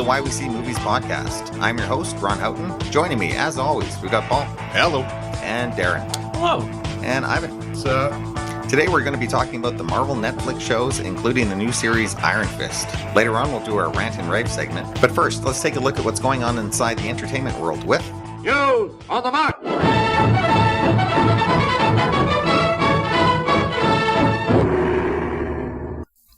the Why We See Movies podcast. I'm your host, Ron.Moana. Joining me, as always, we've got Paul. Hello. And Darren. Hello. And Ivan. What's up? Today we're going to be talking about the Marvel Netflix shows, including the new series Iron Fist. Later on, we'll do our Rant and Rave segment. But first, let's take a look at what's going on inside the entertainment world with... You on the mark!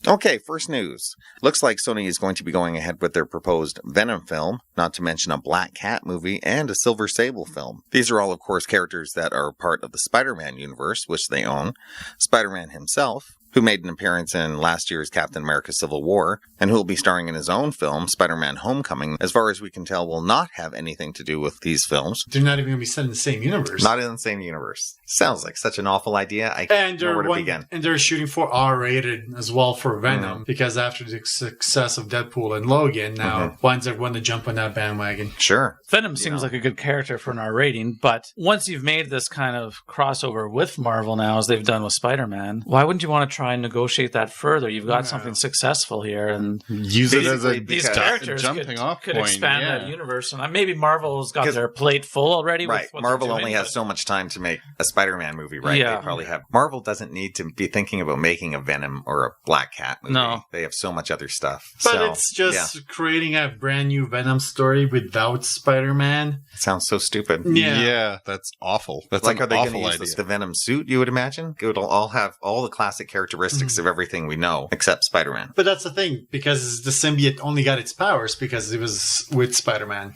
Okay, first news. Looks like Sony is going to be going ahead with their proposed Venom film, not to mention a Black Cat movie and a Silver Sable film. These are all, of course, characters that are part of the Spider-Man universe, which they own. Spider-Man himself, who made an appearance in last year's Captain America Civil War, and who will be starring in his own film, Spider-Man Homecoming, as far as we can tell, will not have anything to do with these films. They're not even going to be set in the same universe. Not in the same universe. Sounds like such an awful idea. I can't know where to begin. And they're shooting for R-rated as well for Venom, because after the success of Deadpool and Logan, now ones that want to jump on that bandwagon. Sure. Venom seems like a good character for an R rating, but once you've made this kind of crossover with Marvel now, as they've done with Spider-Man, why wouldn't you want to try and negotiate that further? You've got something successful here, and use it as these characters jumping off could point. expand that universe. And maybe Marvel's got their plate full already. Right. With what Marvel they're only doing, has so much time to make a Spider-Man movie, right? Yeah. They probably have. Marvel doesn't need to be thinking about making a Venom or a Black Cat movie. No. They have so much other stuff. But it's just creating a brand new Venom story without Spider-Man. It sounds so stupid. Yeah, that's awful. That's like, an are they awful going to idea. use the Venom suit, you would imagine? It would all have all the classic characteristics of everything we know, except Spider-Man. But that's the thing, because the symbiote only got its powers because it was with Spider-Man.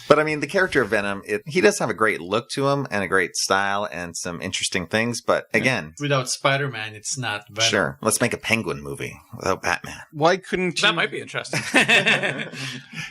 But I mean, the character of Venom, he does have a great look to him and a great style and some interesting things. But again, without Spider-Man, it's not Venom. Sure, let's make a Penguin movie without Batman. Why couldn't you? That might be interesting.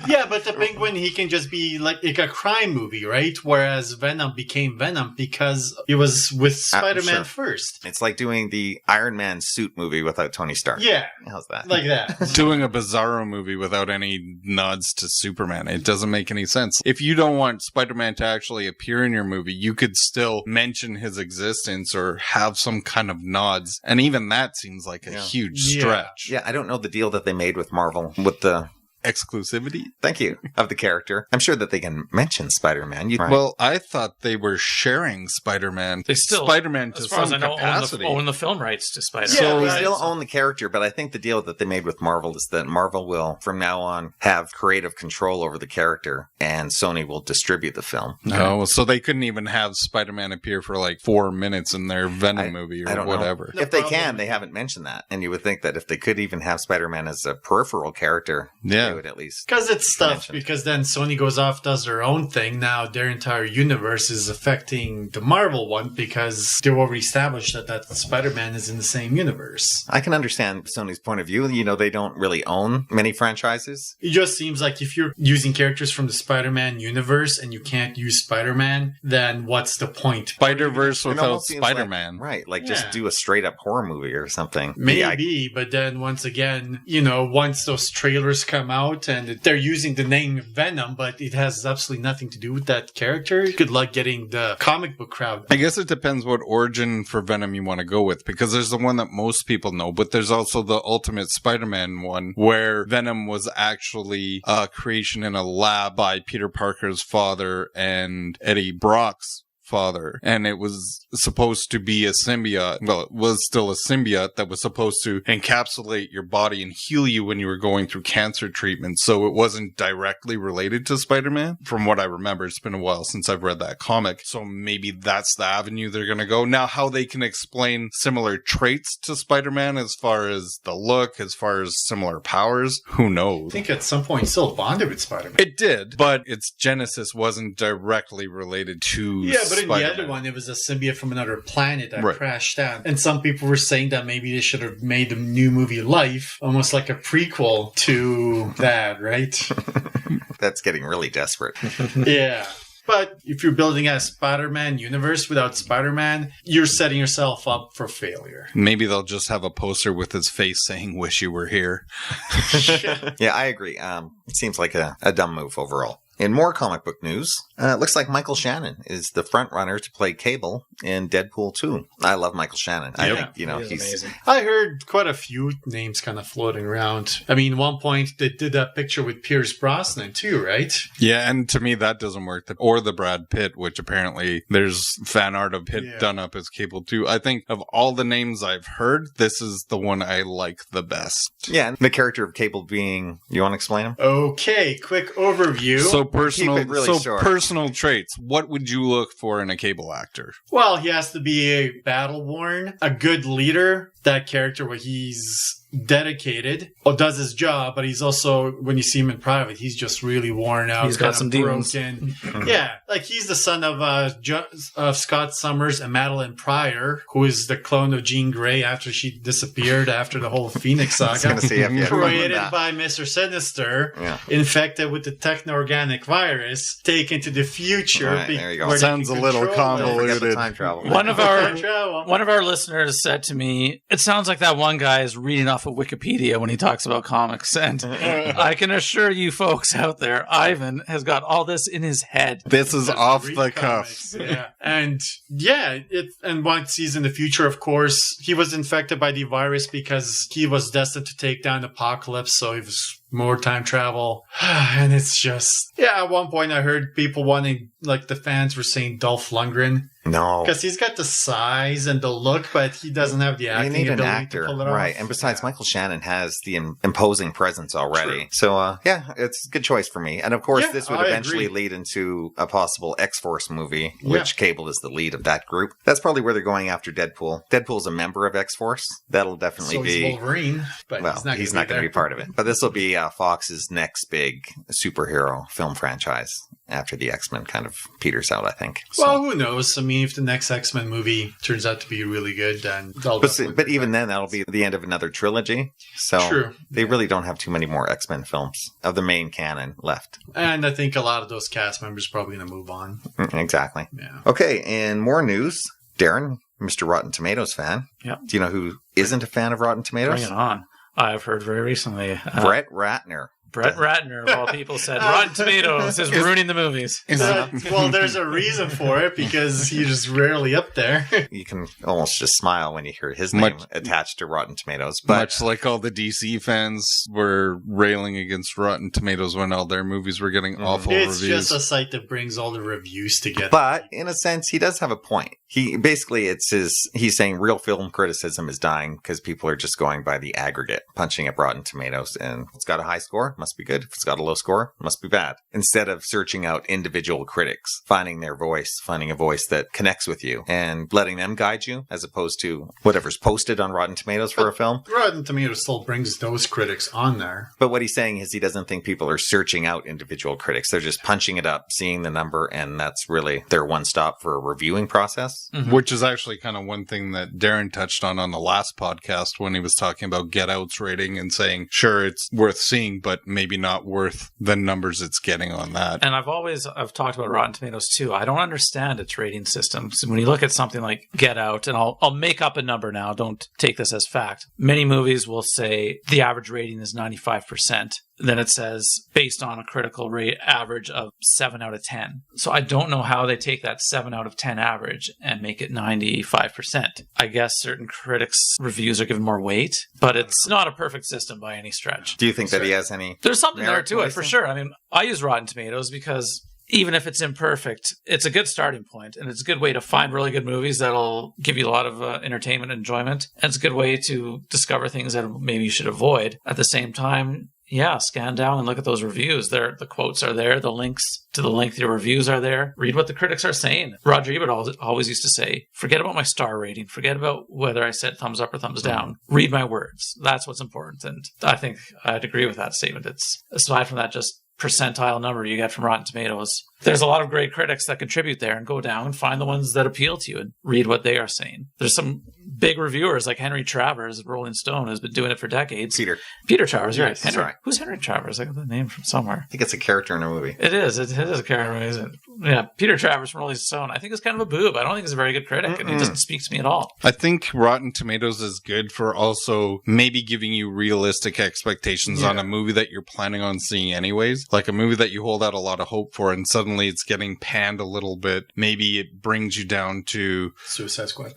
Yeah, but the Penguin, he can just be like a crime movie, right? Whereas Venom became Venom because it was with Spider-Man first. It's like doing the Iron Man suit movie without Tony Stark. Yeah. How's that? Like that. Doing a Bizarro movie without any nods to Superman. It doesn't make any sense. If you don't want Spider-Man to actually appear in your movie, you could still mention his existence or have some kind of nods. And even that seems like a huge stretch. Yeah, I don't know the deal that they made with Marvel with the exclusivity. Thank you. Of the character. I'm sure that they can mention Spider-Man. Well, I thought they were sharing Spider-Man. They still, Spider-Man to as far some as I know, capacity. own the film rights to Spider-Man. So they still own the character, but I think the deal that they made with Marvel is that Marvel will, from now on, have creative control over the character, and Sony will distribute the film. No, so they couldn't even have Spider-Man appear for like 4 minutes in their Venom movie or whatever. If they can, they haven't mentioned that. And you would think that if they could even have Spider-Man as a peripheral character, they would at least... Because it's tough, because then Sony goes off, does their own thing. Now their entire universe is affecting the Marvel one because they already established that Spider-Man is in the same universe. I can understand Sony's point of view. You know, they don't really own many franchises. It just seems like if you're using characters from the Spider-Man universe and you can't use Spider-Man, then what's the point? Spider-Verse without Spider-Man. Like, right, just do a straight-up horror movie or something. Maybe, but then once again, once those trailers come out and they're using the name Venom, but it has absolutely nothing to do with that character. Good luck getting the comic book crowd. I guess it depends what origin for Venom you want to go with, because there's the one that most people know, but there's also the Ultimate Spider-Man one, where Venom was actually a creation in a lab by Peter Parker's father and Eddie Brock's father, and it was supposed to be a symbiote. Well, it was still a symbiote that was supposed to encapsulate your body and heal you when you were going through cancer treatment, so it wasn't directly related to Spider-Man. From what I remember, it's been a while since I've read that comic, so maybe that's the avenue they're gonna go. Now, how they can explain similar traits to Spider-Man as far as the look, as far as similar powers, who knows? I think at some point it still bonded with Spider-Man. It did, but its genesis wasn't directly related to but in the other one, it was a symbiote from another planet that crashed down. And some people were saying that maybe they should have made the new movie Life almost like a prequel to that, right? That's getting really desperate. Yeah. But if you're building a Spider-Man universe without Spider-Man, you're setting yourself up for failure. Maybe they'll just have a poster with his face saying, "Wish you were here." Yeah, I agree. It seems like a dumb move overall. In more comic book news, it looks like Michael Shannon is the front runner to play Cable in Deadpool 2. I love Michael Shannon. I think, he is he's amazing. I heard quite a few names kind of floating around. I mean, one point they did that picture with Pierce Brosnan too, right? Yeah, and to me that doesn't work. Or the Brad Pitt, which apparently there's fan art of Pitt done up as Cable too. I think of all the names I've heard, this is the one I like the best. Yeah, and the character of Cable being, you want to explain him? Okay, quick overview. So personal, Keep it really short. personal traits. What would you look for in a Cable actor? Well, he has to be a battle-worn, a good leader. That character where he's dedicated or does his job, but he's also, when you see him in private, he's just really worn out. He's got some demons. Broken. Yeah, like he's the son of Scott Summers and Madeline Pryor, who is the clone of Jean Grey after she disappeared after the whole Phoenix saga. Created by Mr. Sinister, infected with the techno-organic virus, taken to the future. Right, there you go. Sounds a little convoluted. Time travel. One of our listeners said to me, it sounds like that one guy is reading off of Wikipedia when he talks about comics. And I can assure you folks out there, Ivan has got all this in his head. This is off the cuff. Yeah. And and once he's in the future, of course, he was infected by the virus because he was destined to take down Apocalypse. So he was more time travel. And it's just, at one point I heard people wanting, like the fans were saying Dolph Lundgren. No. Because he's got the size and the look, but he doesn't have the acting ability. You need an to actor, pull it right? off. And besides, Michael Shannon has the imposing presence already. True. So, it's a good choice for me. And of course, this would eventually lead into a possible X-Force movie, which Cable is the lead of that group. That's probably where they're going after Deadpool. Deadpool's a member of X-Force. That'll definitely be Wolverine, but he's not going to be part of it. But this will be Fox's next big superhero film franchise after the X-Men kind of peters out, I think. Well, who knows? I mean, if the next X-Men movie turns out to be really good, then but even then, that'll be the end of another trilogy. So they really don't have too many more X-Men films of the main canon left. And I think a lot of those cast members are probably going to move on. Exactly. Yeah. Okay, and more news. Darren, Mr. Rotten Tomatoes fan. Yeah. Do you know who isn't a fan of Rotten Tomatoes? Bring it on. I've heard very recently. Brett Ratner. Brett Ratner, of all people, said Rotten Tomatoes is ruining the movies. Well, there's a reason for it, because he's just rarely up there. You can almost just smile when you hear his name attached to Rotten Tomatoes. But much like all the DC fans were railing against Rotten Tomatoes when all their movies were getting awful reviews. It's just a site that brings all the reviews together. But in a sense, he does have a point. He's saying real film criticism is dying because people are just going by the aggregate, punching up Rotten Tomatoes, and it's got a high score, must be good. If it's got a low score, must be bad. Instead of searching out individual critics, finding their voice, finding a voice that connects with you and letting them guide you as opposed to whatever's posted on Rotten Tomatoes for a film. Rotten Tomatoes still brings those critics on there. But what he's saying is he doesn't think people are searching out individual critics. They're just punching it up, seeing the number, and that's really their one stop for a reviewing process. Mm-hmm. Which is actually kind of one thing that Darren touched on the last podcast when he was talking about Get Out's rating and saying, sure, it's worth seeing, but maybe not worth the numbers it's getting on that. And I've talked about Rotten Tomatoes too. I don't understand its rating system. So when you look at something like Get Out, and I'll make up a number now, don't take this as fact. Many movies will say the average rating is 95%. Then it says based on a critical rate average of 7 out of 10. So I don't know how they take that 7 out of 10 average and make it 95%. I guess certain critics' reviews are given more weight, but it's not a perfect system by any stretch. Do you think that he has any? There's something there to it for sure. I mean, I use Rotten Tomatoes because even if it's imperfect, it's a good starting point, and it's a good way to find really good movies that'll give you a lot of entertainment and enjoyment. And it's a good way to discover things that maybe you should avoid. At the same time, scan down and look at those reviews. The quotes are there. The links to the lengthy reviews are there. Read what the critics are saying. Roger Ebert always used to say, forget about my star rating. Forget about whether I said thumbs up or thumbs down. Read my words. That's what's important. And I think I'd agree with that statement. It's, aside from that just percentile number you get from Rotten Tomatoes, there's a lot of great critics that contribute there, and go down and find the ones that appeal to you and read what they are saying. There's some big reviewers like Henry Travers at Rolling Stone, who's been doing it for decades. Peter Travers, yes, right. Henry. Who's Henry Travers? I got the name from somewhere. I think it's a character in a movie. It is a character, isn't it? Yeah, Peter Travers from Rolling Stone. I think it's kind of a boob. I don't think he's a very good critic, and he doesn't speak to me at all. I think Rotten Tomatoes is good for also maybe giving you realistic expectations on a movie that you're planning on seeing anyways. Like a movie that you hold out a lot of hope for, and suddenly it's getting panned a little bit. Maybe it brings you down to Suicide Squad.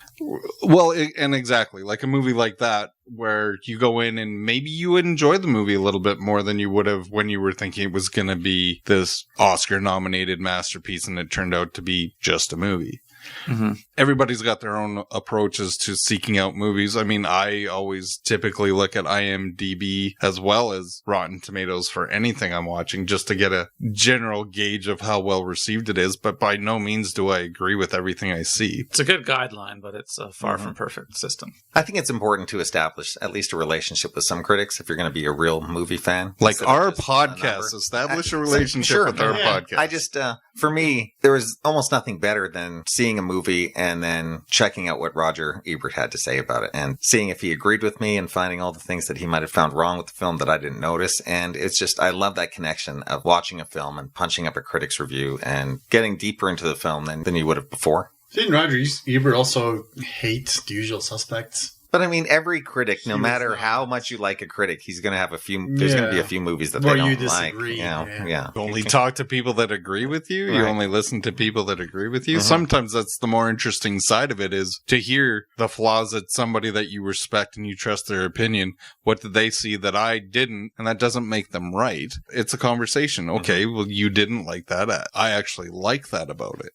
Well, and exactly like a movie like that, where you go in and maybe you enjoy the movie a little bit more than you would have when you were thinking it was going to be this Oscar-nominated masterpiece, and it turned out to be just a movie. Mm-hmm. Everybody's got their own approaches to seeking out movies. I mean, I always typically look at IMDb as well as Rotten Tomatoes for anything I'm watching, just to get a general gauge of how well received it is. But by no means do I agree with everything I see. It's a good guideline, but it's a far from perfect system. I think it's important to establish at least a relationship with some critics if you're going to be a real movie fan. Like our podcast, establish a relationship with our podcast. I just, for me, there was almost nothing better than seeing a movie and then checking out what Roger Ebert had to say about it and seeing if he agreed with me and finding all the things that he might have found wrong with the film that I didn't notice. And it's just, I love that connection of watching a film and punching up a critic's review and getting deeper into the film than you would have before. Didn't Roger Ebert also hate The Usual Suspects? But I mean, every critic, no matter how much you like a critic, he's going to have there's going to be a few movies that they don't like. You only talk to people that agree with you. Right. You only listen to people that agree with you. Sometimes that's the more interesting side of it, is to hear the flaws that somebody that you respect and you trust their opinion. What did they see that I didn't? And that doesn't make them right. It's a conversation. Okay, well, you didn't like that. I actually like that about it.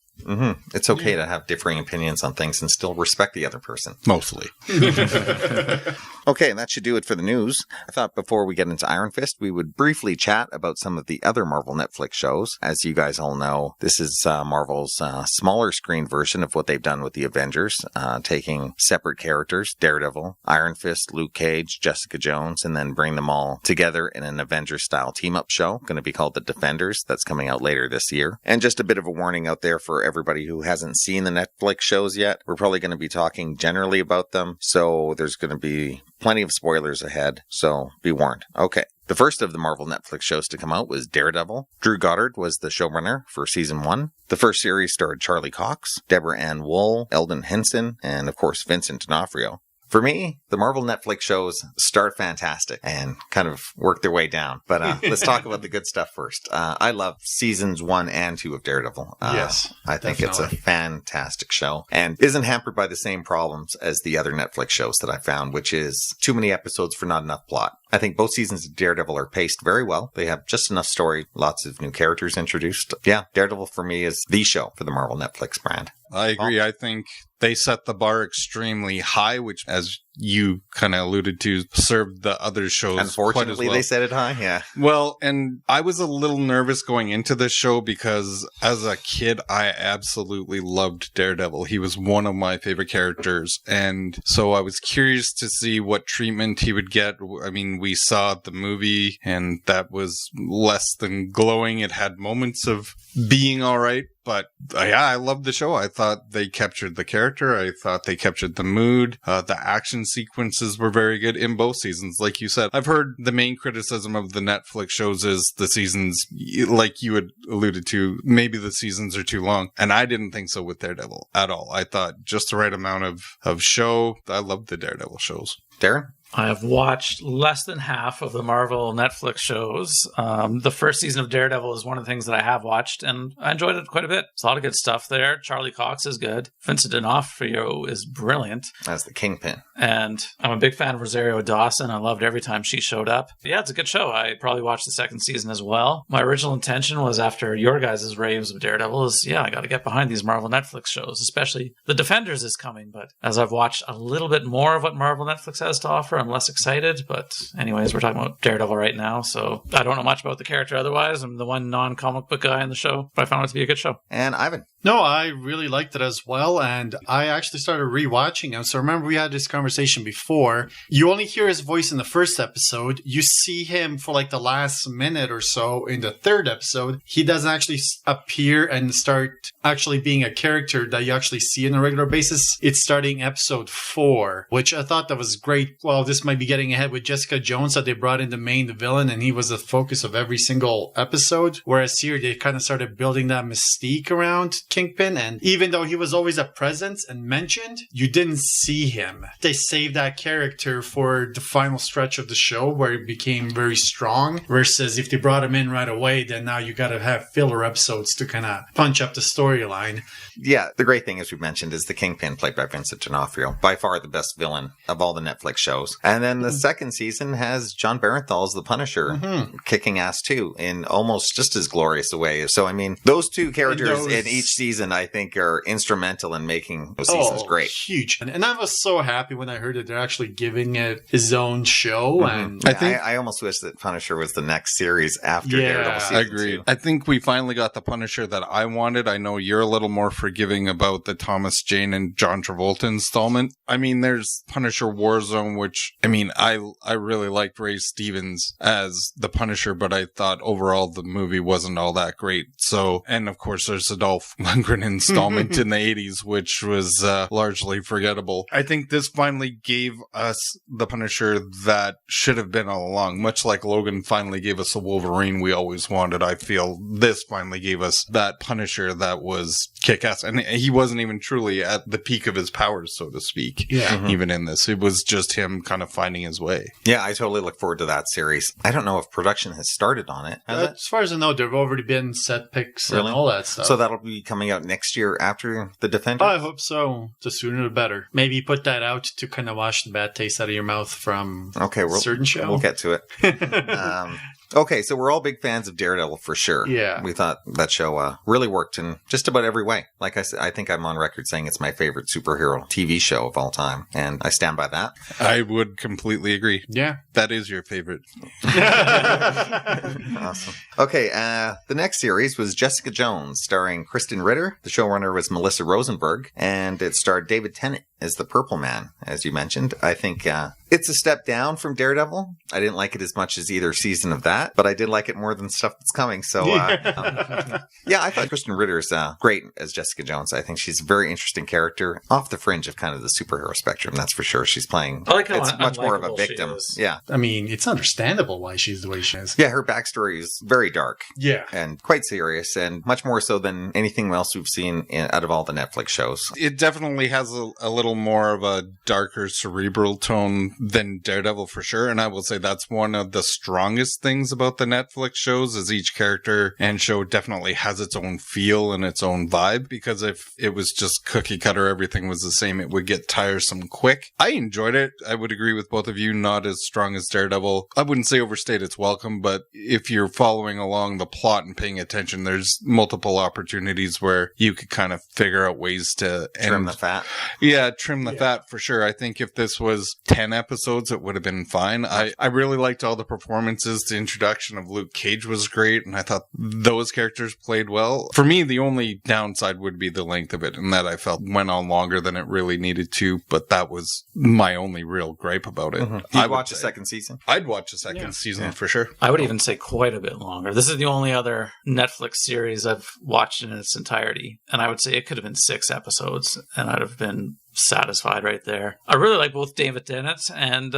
It's okay to have differing opinions on things and still respect the other person. Mostly. Okay, and that should do it for the news. I thought before we get into Iron Fist, we would briefly chat about some of the other Marvel Netflix shows. As you guys all know, this is Marvel's smaller screen version of what they've done with the Avengers, taking separate characters, Daredevil, Iron Fist, Luke Cage, Jessica Jones, and then bring them all together in an Avengers-style team-up show, going to be called The Defenders. That's coming out later this year. And just a bit of a warning out there for everybody who hasn't seen the Netflix shows yet. We're probably going to be talking generally about them, so there's going to be plenty of spoilers ahead, so be warned. Okay. The first of the Marvel Netflix shows to come out was Daredevil. Drew Goddard was the showrunner for season 1. The first series starred Charlie Cox, Deborah Ann Woll, Eldon Henson, and of course Vincent D'Onofrio. For me, the Marvel Netflix shows start fantastic and kind of work their way down. But let's talk about the good stuff first. I love seasons 1 and 2 of Daredevil. Yes, I think it's a fantastic show and isn't hampered by the same problems as the other Netflix shows that I found, which is too many episodes for not enough plot. I think both seasons of Daredevil are paced very well. They have just enough story, lots of new characters introduced. Yeah, Daredevil for me is the show for the Marvel Netflix brand. I agree. I think they set the bar extremely high, which, as you kind of alluded to, served the other shows Unfortunately, quite as well. They set it high, yeah. Well, and I was a little nervous going into this show because as a kid, I absolutely loved Daredevil. He was one of my favorite characters. And so I was curious to see what treatment he would get. I mean, we saw the movie and that was less than glowing. It had moments of being all right. But yeah, I loved the show. I thought they captured the character. I thought they captured the mood. The action sequences were very good in both seasons. Like you said, I've heard the main criticism of the Netflix shows is the seasons, like you had alluded to, maybe the seasons are too long. And I didn't think so with Daredevil at all. I thought just the right amount of show. I loved the Daredevil shows. Darren? I have watched less than half of the Marvel Netflix shows. The first season of Daredevil is one of the things that I have watched, and I enjoyed it quite a bit. There's a lot of good stuff there. Charlie Cox is good. Vincent D'Onofrio is brilliant. As the Kingpin. And I'm a big fan of Rosario Dawson. I loved every time she showed up. Yeah, it's a good show. I probably watched the second season as well. My original intention was, after your guys' raves of Daredevil, I got to get behind these Marvel Netflix shows, especially The Defenders is coming. But as I've watched a little bit more of what Marvel Netflix has to offer, suffer, I'm less excited. But anyways, we're talking about Daredevil right now, so I don't know much about the character otherwise. I'm the one non-comic book guy in the show, but I found it to be a good show. And Ivan? No, I really liked it as well, and I actually started rewatching him. So remember, we had this conversation before. You only hear his voice in the first episode. You see him for like the last minute or so in the third episode. He doesn't actually appear and start actually being a character that you actually see on a regular basis. It's starting episode 4, which I thought that was great. Well, this might be getting ahead with Jessica Jones, that they brought in the main villain, and he was the focus of every single episode. Whereas here, they kind of started building that mystique around Kingpin, and even though he was always a presence and mentioned, you didn't see him. They saved that character for the final stretch of the show where it became very strong, versus if they brought him in right away, then now you gotta have filler episodes to kind of punch up the storyline. Yeah, the great thing, as we mentioned, is the Kingpin, played by Vincent D'Onofrio, by far the best villain of all the Netflix shows. And then the second season has John Bernthal as the Punisher, kicking ass too, in almost just as glorious a way. So, I mean, those two characters in each season, I think, are instrumental in making those seasons great. Huge. And I was so happy when I heard that they're actually giving it his own show. And I almost wish that Punisher was the next series after Daredevil season 2. I agree. I think we finally got the Punisher that I wanted. I know you're a little more forgiving about the Thomas Jane and John Travolta installment. I mean, there's Punisher Warzone, which, I mean, I really liked Ray Stevens as the Punisher, but I thought overall the movie wasn't all that great. So, and of course, there's the Dolph Lundgren installment in the 80s, which was largely forgettable. I think this finally gave us the Punisher that should have been all along, much like Logan finally gave us the Wolverine we always wanted. I feel this finally gave us that Punisher that was kick-ass, and he wasn't even truly at the peak of his powers, so to speak. Even in this, it was just him kind of finding his way. Yeah, I totally look forward to that series. I don't know if production has started on it. As far as I know, there have already been set pics and all that stuff. So that'll be coming out next year after The Defenders? I hope so. The sooner the better. Maybe put that out to kind of wash the bad taste out of your mouth from a certain show. We'll get to it. Okay, so we're all big fans of Daredevil for sure. Yeah. We thought that show really worked in just about every way. Like I said, I think I'm on record saying it's my favorite superhero TV show of all time, and I stand by that. I would completely agree. Yeah. That is your favorite. Awesome. Okay, the next series was Jessica Jones, starring Kristen Ritter. The showrunner was Melissa Rosenberg, and it starred David Tennant as the Purple Man, as you mentioned. I think it's a step down from Daredevil. I didn't like it as much as either season of that, but I did like it more than stuff that's coming. So, yeah, I thought Kristen Ritter's great as Jessica Jones. I think she's a very interesting character, off the fringe of kind of the superhero spectrum, that's for sure. She's playing, it's much more of a victim. Yeah. I mean, it's understandable why she's the way she is. Yeah, her backstory is very dark. Yeah. And quite serious, and much more so than anything else we've seen out of all the Netflix shows. It definitely has a little more of a darker, cerebral tone than Daredevil for sure. And I will say that's one of the strongest things about the Netflix shows, is each character and show definitely has its own feel and its own vibe, because if it was just cookie cutter, everything was the same, it would get tiresome quick. I enjoyed it. I would agree with both of you, not as strong as Daredevil. I wouldn't say overstayed its welcome, but if you're following along the plot and paying attention, there's multiple opportunities where you could kind of figure out ways to trim the fat. Yeah, trim the fat for sure. I think if this was 10 episodes, it would have been fine. I really liked all the performances. The introduction of Luke Cage was great, and I thought those characters played well. For me, the only downside would be the length of it, and that I felt went on longer than it really needed to, but that was my only real gripe about it. I'd watch a second season. I'd watch a second season for sure. I would even say quite a bit longer. This is the only other Netflix series I've watched in its entirety, and I would say it could have been 6 episodes, and I'd have been satisfied right there. I really like both David Tennant and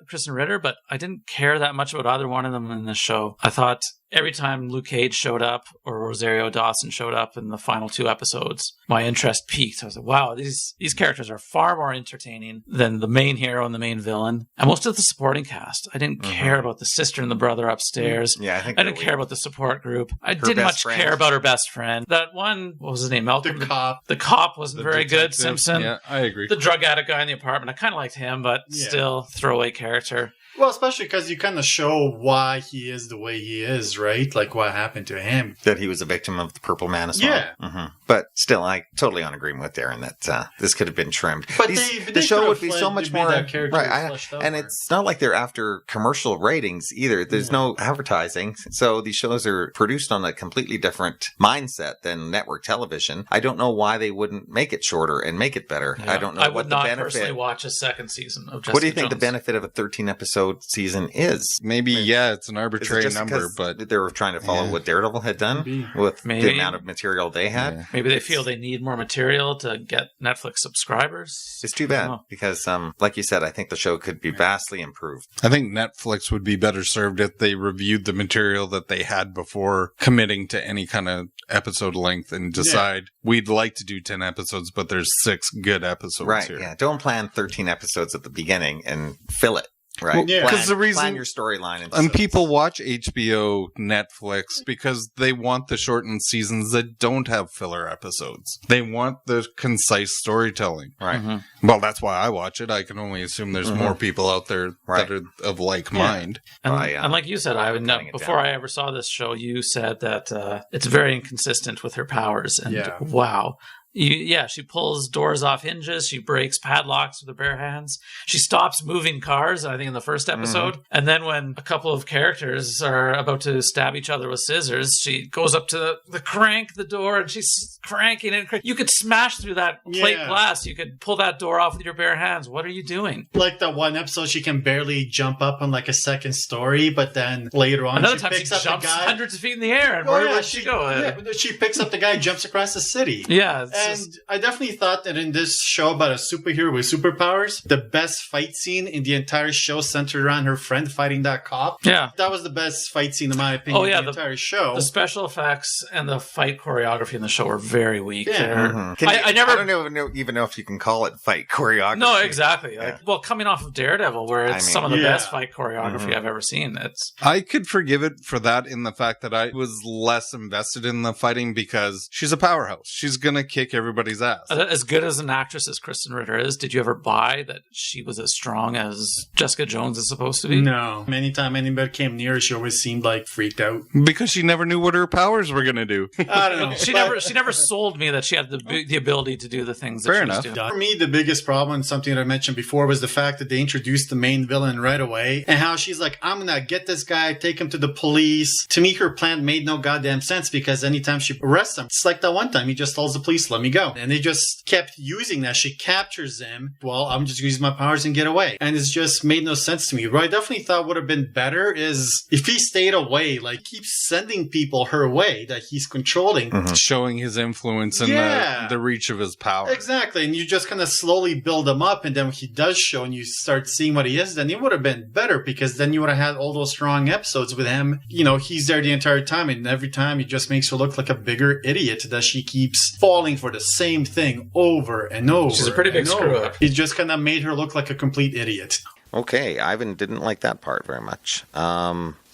Kristen Ritter, but I didn't care that much about either one of them in this show. I thought every time Luke Cage showed up or Rosario Dawson showed up in the final 2 episodes, my interest peaked. I was like, wow, these characters are far more entertaining than the main hero and the main villain. And most of the supporting cast, I didn't care about the sister and the brother upstairs. Yeah, I didn't care about the support group. I didn't much care about her best friend. That one, what was his name? Malcolm? The cop. The cop wasn't very good. Simpson. Yeah, I agree. The drug addict guy in the apartment, I kind of liked him, but still throwaway character. Well, especially because you kind of show why he is the way he is, right? Like what happened to him. That he was a victim of the Purple Man as well. Yeah. But still, I totally on agreement with Darren that this could have been trimmed. But the show would be so much more right. And it's not like they're after commercial ratings either. There's no advertising, so these shows are produced on a completely different mindset than network television. I don't know why they wouldn't make it shorter and make it better. I don't know. I would not personally watch a second season of Jessica What do you think Jones. the benefit of a 13-episode season is? Maybe, it's an arbitrary number, but they were trying to follow what Daredevil had done with the amount of material they had. Yeah. Maybe they feel they need more material to get Netflix subscribers. It's too bad because, like you said, I think the show could be vastly improved. I think Netflix would be better served if they reviewed the material that they had before committing to any kind of episode length and decide we'd like to do 10 episodes, but there's 6 good episodes here. Yeah. Don't plan 13 episodes at the beginning and fill it. Right. Well, because the reason plan your storyline and people watch HBO, Netflix because they want the shortened seasons that don't have filler episodes. They want the concise storytelling. Right. Mm-hmm. Well, that's why I watch it. I can only assume there's more people out there that are of like mind. And like you said, Ivan, before I ever saw this show, you said that it's very inconsistent with her powers. And wow. She pulls doors off hinges. She breaks padlocks with her bare hands. She stops moving cars, I think, in the first episode. And then when a couple of characters are about to stab each other with scissors, she goes up to the door, and she's cranking it. You could smash through that plate glass. You could pull that door off with your bare hands. What are you doing? Like the one episode, she can barely jump up on like a second story, but then later on, another time she jumps hundreds of feet in the air. And where would she go? Yeah, she picks up the guy and jumps across the city. Yeah. And I definitely thought that in this show about a superhero with superpowers, the best fight scene in the entire show centered around her friend fighting that cop. Yeah. That was the best fight scene, in my opinion, in the entire show. The special effects and the fight choreography in the show are very weak. Yeah. I don't even know if you can call it fight choreography. No, exactly. Coming off of Daredevil, where it's some of the best fight choreography I've ever seen. I could forgive it for that in the fact that I was less invested in the fighting because she's a powerhouse. She's going to kick everybody's ass. As good as an actress as Kristen Ritter is, did you ever buy that she was as strong as Jessica Jones is supposed to be? No. Anytime anybody came near her, she always seemed like freaked out. Because she never knew what her powers were going to do. I don't know. She never sold me that she had the ability to do the things that she was doing. For me, the biggest problem, and something that I mentioned before, was the fact that they introduced the main villain right away, and how she's like, I'm gonna get this guy, take him to the police. To me, her plan made no goddamn sense, because anytime she arrests him, it's like that one time he just tells the police, let me go. And they just kept using that. She captures him. Well, I'm just using my powers and get away. And it's just made no sense to me. What I definitely thought would have been better is if he stayed away, like keeps sending people her way that he's controlling. Showing his influence and the reach of his power. Exactly. And you just kind of slowly build him up. And then when he does show and you start seeing what he is, then it would have been better, because then you would have had all those strong episodes with him. You know, he's there the entire time. And every time he just makes her look like a bigger idiot that she keeps falling for the same thing over and over. She's a pretty big screw up. It just kind of made her look like a complete idiot. Okay, Ivan didn't like that part very much.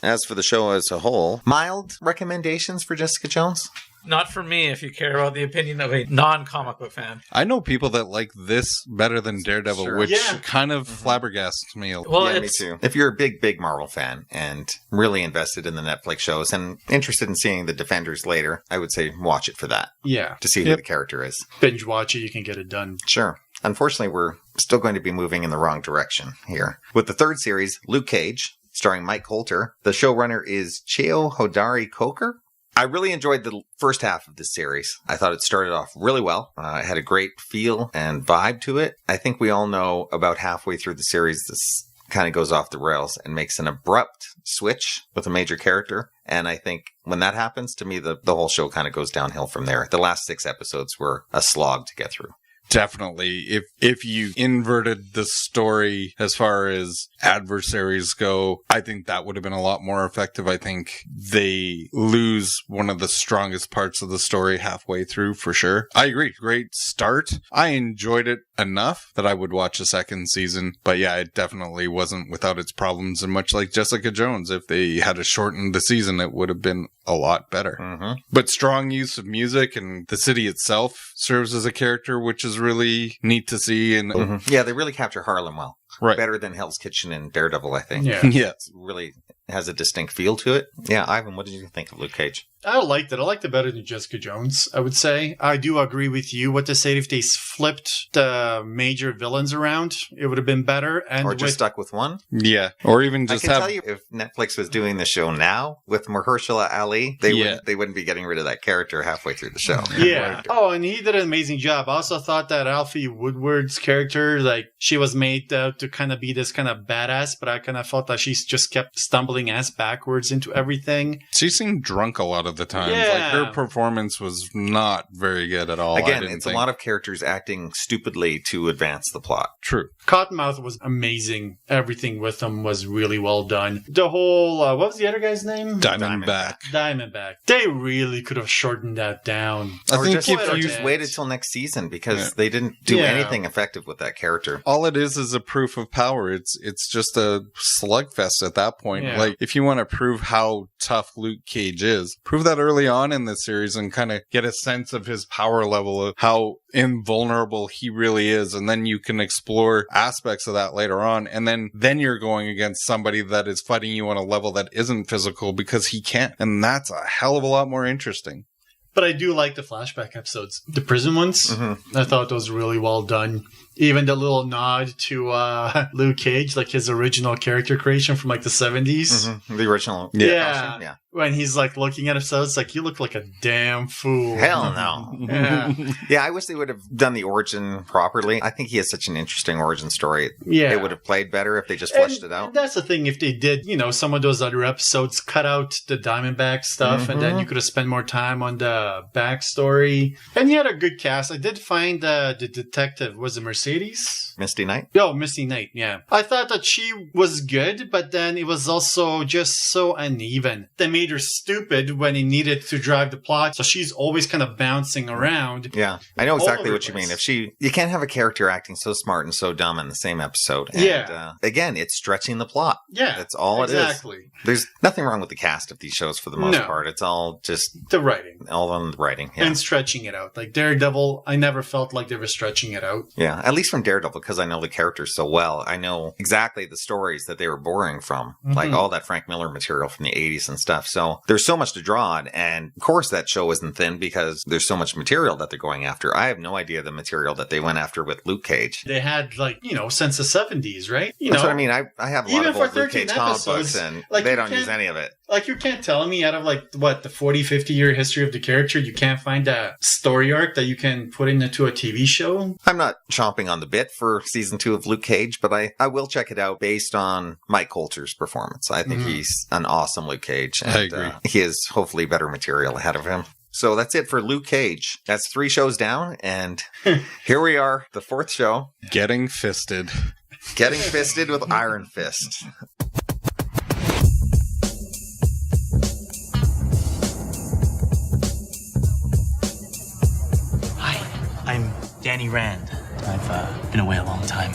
As for the show as a whole, mild recommendations for Jessica Jones? Not for me, if you care about the opinion of a non-comic book fan. I know people that like this better than Daredevil, which kind of flabbergasts me. Well, me too. If you're a big Marvel fan and really invested in the Netflix shows and interested in seeing the Defenders later, I would say watch it for that. Yeah. To see who the character is. Binge watch it, you can get it done. Sure. Unfortunately, we're still going to be moving in the wrong direction here. With the third series, Luke Cage, starring Mike Coulter, the showrunner is Cheo Hodari Coker. I really enjoyed the first half of this series. I thought it started off really well. It had a great feel and vibe to it. I think we all know about halfway through the series, this kind of goes off the rails and makes an abrupt switch with a major character. And I think when that happens, to me, the whole show kind of goes downhill from there. The last 6 episodes were a slog to get through. Definitely. If you inverted the story as far as adversaries go, I think that would have been a lot more effective. I think they lose one of the strongest parts of the story halfway through, for sure. I agree. Great start. I enjoyed it enough that I would watch a second season. But yeah, it definitely wasn't without its problems. And much like Jessica Jones, if they had shortened the season, it would have been a lot better. But strong use of music, and the city itself serves as a character, which is really neat to see. And yeah, they really capture Harlem well. Right. Better than Hell's Kitchen and Daredevil, I think. Yeah. It's really has a distinct feel to it. Yeah, Ivan, what did you think of Luke Cage? I liked it. I liked it better than Jessica Jones, I would say. I do agree with you. What to say if they flipped the major villains around, it would have been better. And or just stuck with one? Yeah. Or even just I can tell you, if Netflix was doing the show now with Mahershala Ali, they wouldn't be getting rid of that character halfway through the show. Yeah. Oh, and he did an amazing job. I also thought that Alfie Woodward's character, like, she was made to kind of be this kind of badass, but I kind of felt that she's just kept stumbling ass backwards into everything. She seemed drunk a lot of the time. Yeah. Like, her performance was not very good at all. Again, it's a lot of characters acting stupidly to advance the plot. True. Cottonmouth was amazing. Everything with him was really well done. The whole, what was the other guy's name? Diamondback. They really could have shortened that down. I think if you just waited till next season because they didn't do anything effective with that character. All it is a proof of power. It's just a slugfest at that point. Yeah. Like, if you want to prove how tough Luke Cage is, prove that early on in the series and kind of get a sense of his power level, of how invulnerable he really is, and then you can explore aspects of that later on, and then you're going against somebody that is fighting you on a level that isn't physical because he can't, and that's a hell of a lot more interesting. But I do like the flashback episodes. The prison ones, I thought those were really well done. Even the little nod to Luke Cage, like his original character creation from like the 70s. The original. Yeah. When he's like looking at himself, it's like, you look like a damn fool. Hell no. Yeah, I wish they would have done the origin properly. I think he has such an interesting origin story. Yeah. It would have played better if they just fleshed it out. That's the thing. If they did, some of those other episodes, cut out the Diamondback stuff, and then you could have spent more time on the backstory. And he had a good cast. I did find the detective, was it Mercedes? Misty Knight? Oh, Misty Knight, yeah. I thought that she was good, but then it was also just so uneven. They made her stupid when he needed to drive the plot, so she's always kind of bouncing around. Yeah, I know exactly what you mean. You can't have a character acting so smart and so dumb in the same episode. And, again, it's stretching the plot. Yeah, that's all it is. Exactly. There's nothing wrong with the cast of these shows for the most part. It's all just the writing. All on the writing. Yeah. And stretching it out. Like Daredevil, I never felt like they were stretching it out. Yeah, at least from Daredevil, because I know the characters so well. I know exactly the stories that they were borrowing from, like all that Frank Miller material from the 80s and stuff. So there's so much to draw on. And of course, that show isn't thin because there's so much material that they're going after. I have no idea the material that they went after with Luke Cage. They had, since the 70s, right? That's what I mean. I have a lot of old Luke Cage comic books, and they don't use any of it. Like, you can't tell me out of, the 40, 50-year history of the character, you can't find a story arc that you can put into a TV show? I'm not chomping on the bit for season 2 of Luke Cage, but I will check it out based on Mike Coulter's performance. I think he's an awesome Luke Cage. And, I agree. He has hopefully better material ahead of him. So that's it for Luke Cage. That's 3 shows down, and here we are, the 4th show. Getting fisted. Getting fisted with Iron Fist. I'm Danny Rand. I've been away a long time.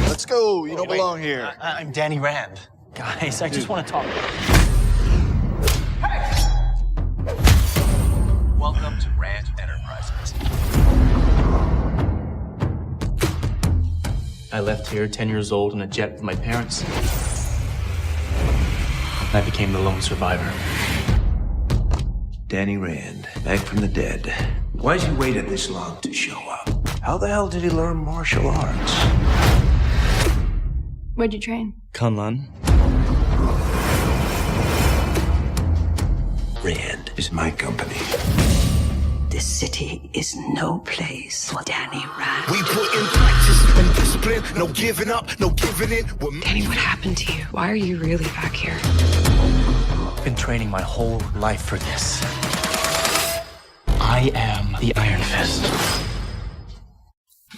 Let's go. You don't belong here. I'm Danny Rand. Guys, I just want to talk. Hey! Welcome to RANT Enterprises. I left here 10 years old in a jet with my parents. I became the lone survivor. Danny Rand, back from the dead. Why's he waited this long to show up? How the hell did he learn martial arts? Where'd you train? Kunlun. Rand is my company. This city is no place for Danny Rand. We put in practice and discipline, no giving up, no giving in. Danny, what happened to you? Why are you really back here? I've been training my whole life for this. I am the Iron Fist.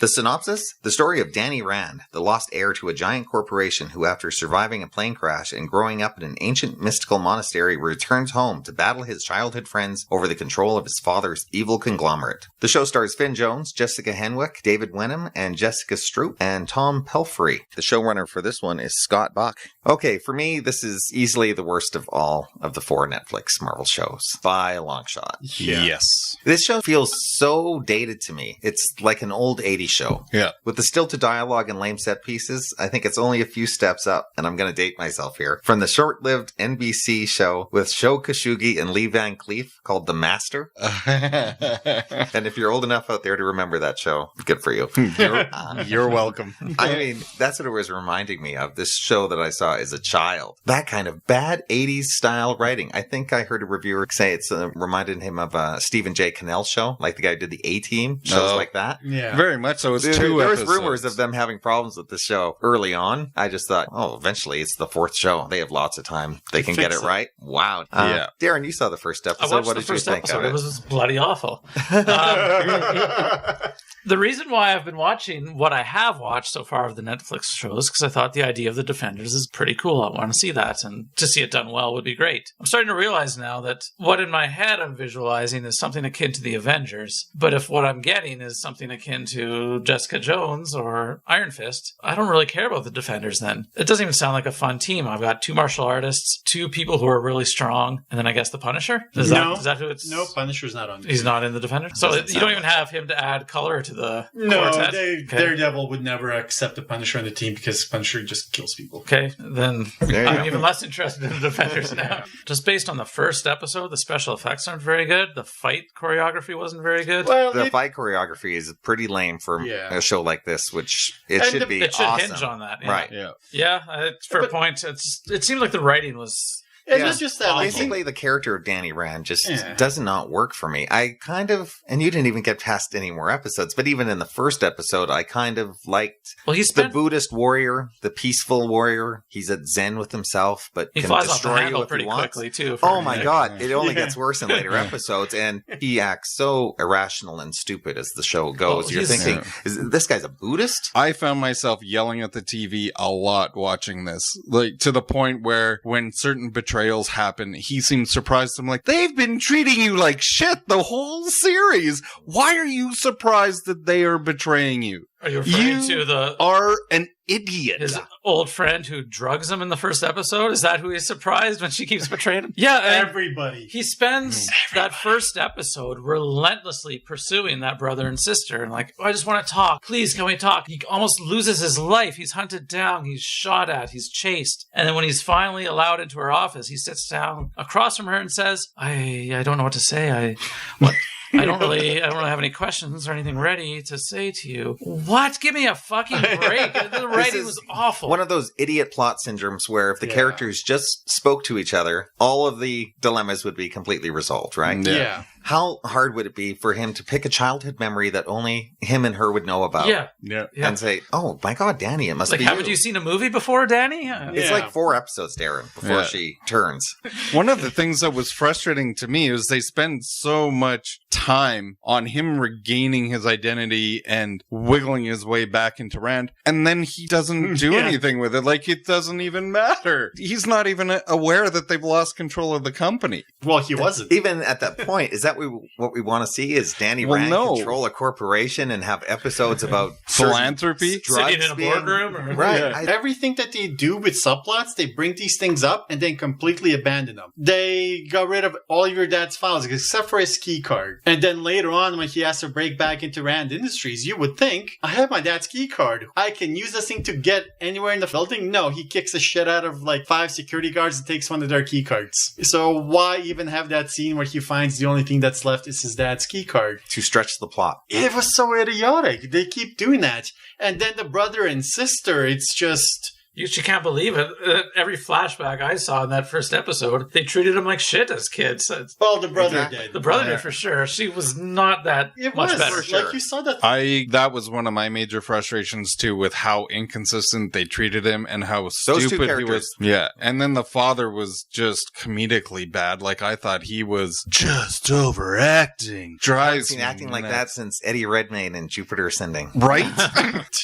The synopsis? The story of Danny Rand, the lost heir to a giant corporation who, after surviving a plane crash and growing up in an ancient mystical monastery, returns home to battle his childhood friends over the control of his father's evil conglomerate. The show stars Finn Jones, Jessica Henwick, David Wenham, and Jessica Stroup, and Tom Pelphrey. The showrunner for this one is Scott Buck. Okay, for me, this is easily the worst of all of the 4 Netflix Marvel shows, by a long shot. Yeah. Yes. This show feels so dated to me. It's like an old 80s 80s show. Yeah. With the stilted dialogue and lame set pieces, I think it's only a few steps up, and I'm going to date myself here, from the short-lived NBC show with Sho Kosugi and Lee Van Cleef called The Master. And if you're old enough out there to remember that show, good for you. You're welcome. I mean, that's what it was reminding me of, this show that I saw as a child. That kind of bad 80s style writing. I think I heard a reviewer say it's reminded him of a Stephen J. Cannell show, like the guy who did the A-Team, shows like that. Yeah. Very much so. It's There was rumors of them having problems with the show early on. I just thought, eventually it's the 4th show. They have lots of time. They can get it right. Wow. Yeah. Darren, you saw the first episode. What did you think of it? It was bloody awful. The reason why I've been watching what I have watched so far of the Netflix shows, because I thought the idea of the Defenders is pretty cool. I want to see that, and to see it done well would be great. I'm starting to realize now that what in my head I'm visualizing is something akin to the Avengers, but if what I'm getting is something akin to Jessica Jones or Iron Fist, I don't really care about the Defenders then. It doesn't even sound like a fun team. I've got 2 martial artists, 2 people who are really strong, and then I guess the Punisher? Is that who it's... No, Punisher's not on. He's not in the Defenders? So you don't even have him to add color to the quartet? Daredevil would never accept the Punisher on the team because Punisher just kills people. Okay, then I'm even less interested in the Defenders now. Just based on the first episode, the special effects aren't very good. The fight choreography wasn't very good. Well, the fight choreography is pretty lame for a show like this, which it should be It should awesome. hinge on that. Right. Yeah, it's fair point. It seems like the writing was... It's just that basically the character of Danny Rand just does not work for me. I kind of, and you didn't even get past any more episodes, but even in the first episode, I kind of liked the Buddhist warrior, the peaceful warrior. He's at Zen with himself, but he can flies destroy off the you if pretty he wants. Quickly too. Oh my God. It only gets worse in later episodes, and he acts so irrational and stupid as the show goes. You're thinking, this guy's a Buddhist? I found myself yelling at the TV a lot watching this, like to the point where when certain betrayals happen, he seemed surprised. I'm like, they've been treating you like shit the whole series. Why are you surprised that they are betraying you? Are you referring to the... are an idiot. His old friend who drugs him in the first episode? Is that who he's surprised when she keeps betraying him? Yeah. Everybody. He spends that first episode relentlessly pursuing that brother and sister. And like, I just want to talk. Please, can we talk? He almost loses his life. He's hunted down. He's shot at. He's chased. And then when he's finally allowed into her office, he sits down across from her and says, I don't know what to say. I don't really have any questions or anything ready to say to you. What? Give me a fucking break. The writing was awful. One of those idiot plot syndromes where if the characters just spoke to each other, all of the dilemmas would be completely resolved, right? Yeah. How hard would it be for him to pick a childhood memory that only him and her would know about? Yeah. And say, oh my God, Danny, it must be haven't you seen a movie before, Danny? It's like 4 episodes, Darren, before she turns. One of the things that was frustrating to me is they spend so much time on him regaining his identity and wiggling his way back into Rand, and then he doesn't do anything with it. Like, it doesn't even matter. He's not even aware that they've lost control of the company. Well, he wasn't. Even at that point, is that what we want to see? Is Danny Rand control a corporation and have episodes about philanthropy? Sitting in a boardroom? Right. Everything that they do with subplots, they bring these things up and then completely abandon them. They got rid of all your dad's files except for his key card. And then later on, when he has to break back into Rand Industries, you would think, I have my dad's key card. I can use this thing to get anywhere in the building. No, he kicks the shit out of like 5 security guards and takes one of their key cards. So why even have that scene where he finds the only thing that's left is his dad's key card? To stretch the plot. It was so idiotic. They keep doing that. And then the brother and sister, it's just... You can't believe it. Every flashback I saw in that first episode, they treated him like shit as kids. Well, the brother did. The brother did for sure. She was not that much better. For sure. Like you saw that. That was one of my major frustrations too, with how inconsistent they treated him and how stupid he was. Yeah, and then the father was just comedically bad. Like, I thought he was just overacting. I haven't seen acting like that since Eddie Redmayne in Jupiter Ascending. Right?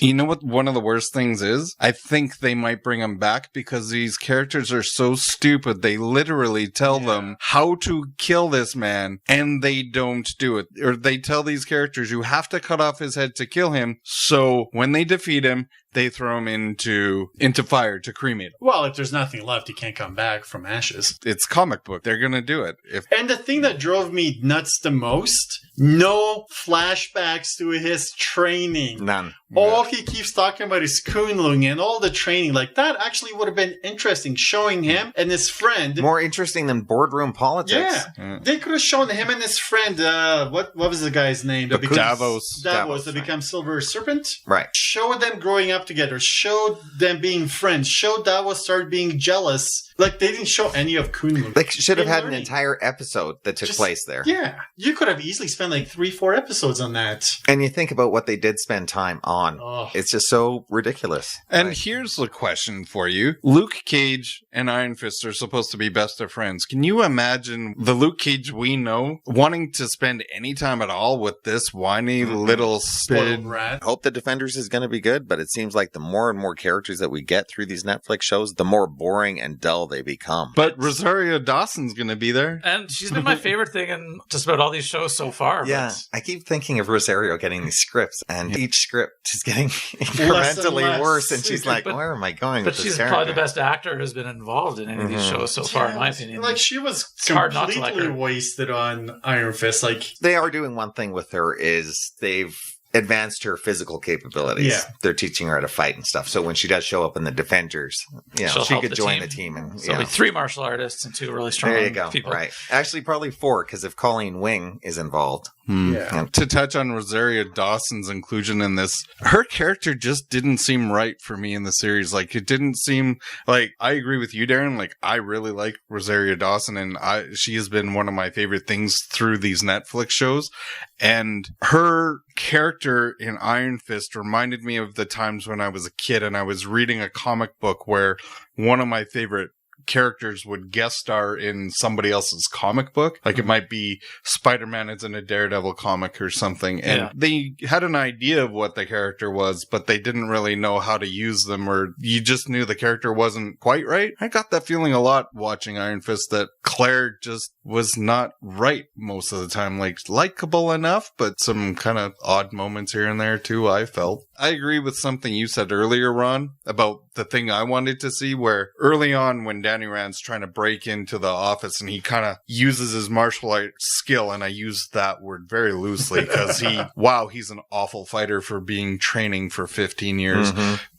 You know what? One of the worst things is, I think they might bring him back because these characters are so stupid. They literally tell them how to kill this man and they don't do it. Or they tell these characters, you have to cut off his head to kill him. So when they defeat him, they throw him into fire to cremate him. Well, if there's nothing left, he can't come back from ashes. It's comic book. They're going to do it. And the thing that drove me nuts the most, no flashbacks to his training. None. All he keeps talking about is Kunlun and all the training. Like, that actually would have been interesting, showing him and his friend. More interesting than boardroom politics. Yeah. They could have shown him and his friend, what was the guy's name? Davos. Davos, that become Silver Serpent. Right. Show them growing up together. Show them being friends. Show Davos start being jealous. Like, they didn't show any of Kunlun. They should have had an entire episode that took place there. Yeah. You could have easily spent like 3-4 episodes on that. And you think about what they did spend time on. Oh. It's just so ridiculous. And here's the question for you. Luke Cage and Iron Fist are supposed to be best of friends. Can you imagine the Luke Cage we know wanting to spend any time at all with this whiny little spid rat? Hope the Defenders is going to be good, but it seems like the more and more characters that we get through these Netflix shows, the more boring and dull they become. But Rosario Dawson's going to be be there. And she's been my favorite thing in just about all these shows so far. Yeah, but... I keep thinking of Rosario getting these scripts, and each script is getting incrementally worse, and she's like, where am I going with this character? But she's probably the best actor who's been involved in any of these shows so far, in my opinion. Like, she was completely completely wasted on Iron Fist. Like, they are doing one thing with her is they've advanced her physical capabilities. Yeah. They're teaching her how to fight and stuff. So when she does show up in the Defenders, you know, she could join the team. And so like 3 martial artists and 2 really strong there you go. people. Right. Actually, probably 4, because if Colleen Wing is involved. Yeah. To touch on Rosario Dawson's inclusion in this, her character just didn't seem right for me in the series. Like, it didn't seem like, I agree with you, Darren. Like, I really like Rosario Dawson, and she has been one of my favorite things through these Netflix shows. And her character in Iron Fist reminded me of the times when I was a kid and I was reading a comic book where one of my favorite characters would guest star in somebody else's comic book. Like, it might be Spider-Man is in a Daredevil comic or something. And they had an idea of what the character was, but they didn't really know how to use them, or you just knew the character wasn't quite right. I got that feeling a lot watching Iron Fist, that Claire just was not right most of the time. Like, likable enough, but some kind of odd moments here and there too, I felt. I agree with something you said earlier, Ron, about the thing I wanted to see, where early on when Danny Rand's trying to break into the office and he kind of uses his martial arts skill, and I use that word very loosely because he's an awful fighter for being training for 15 years.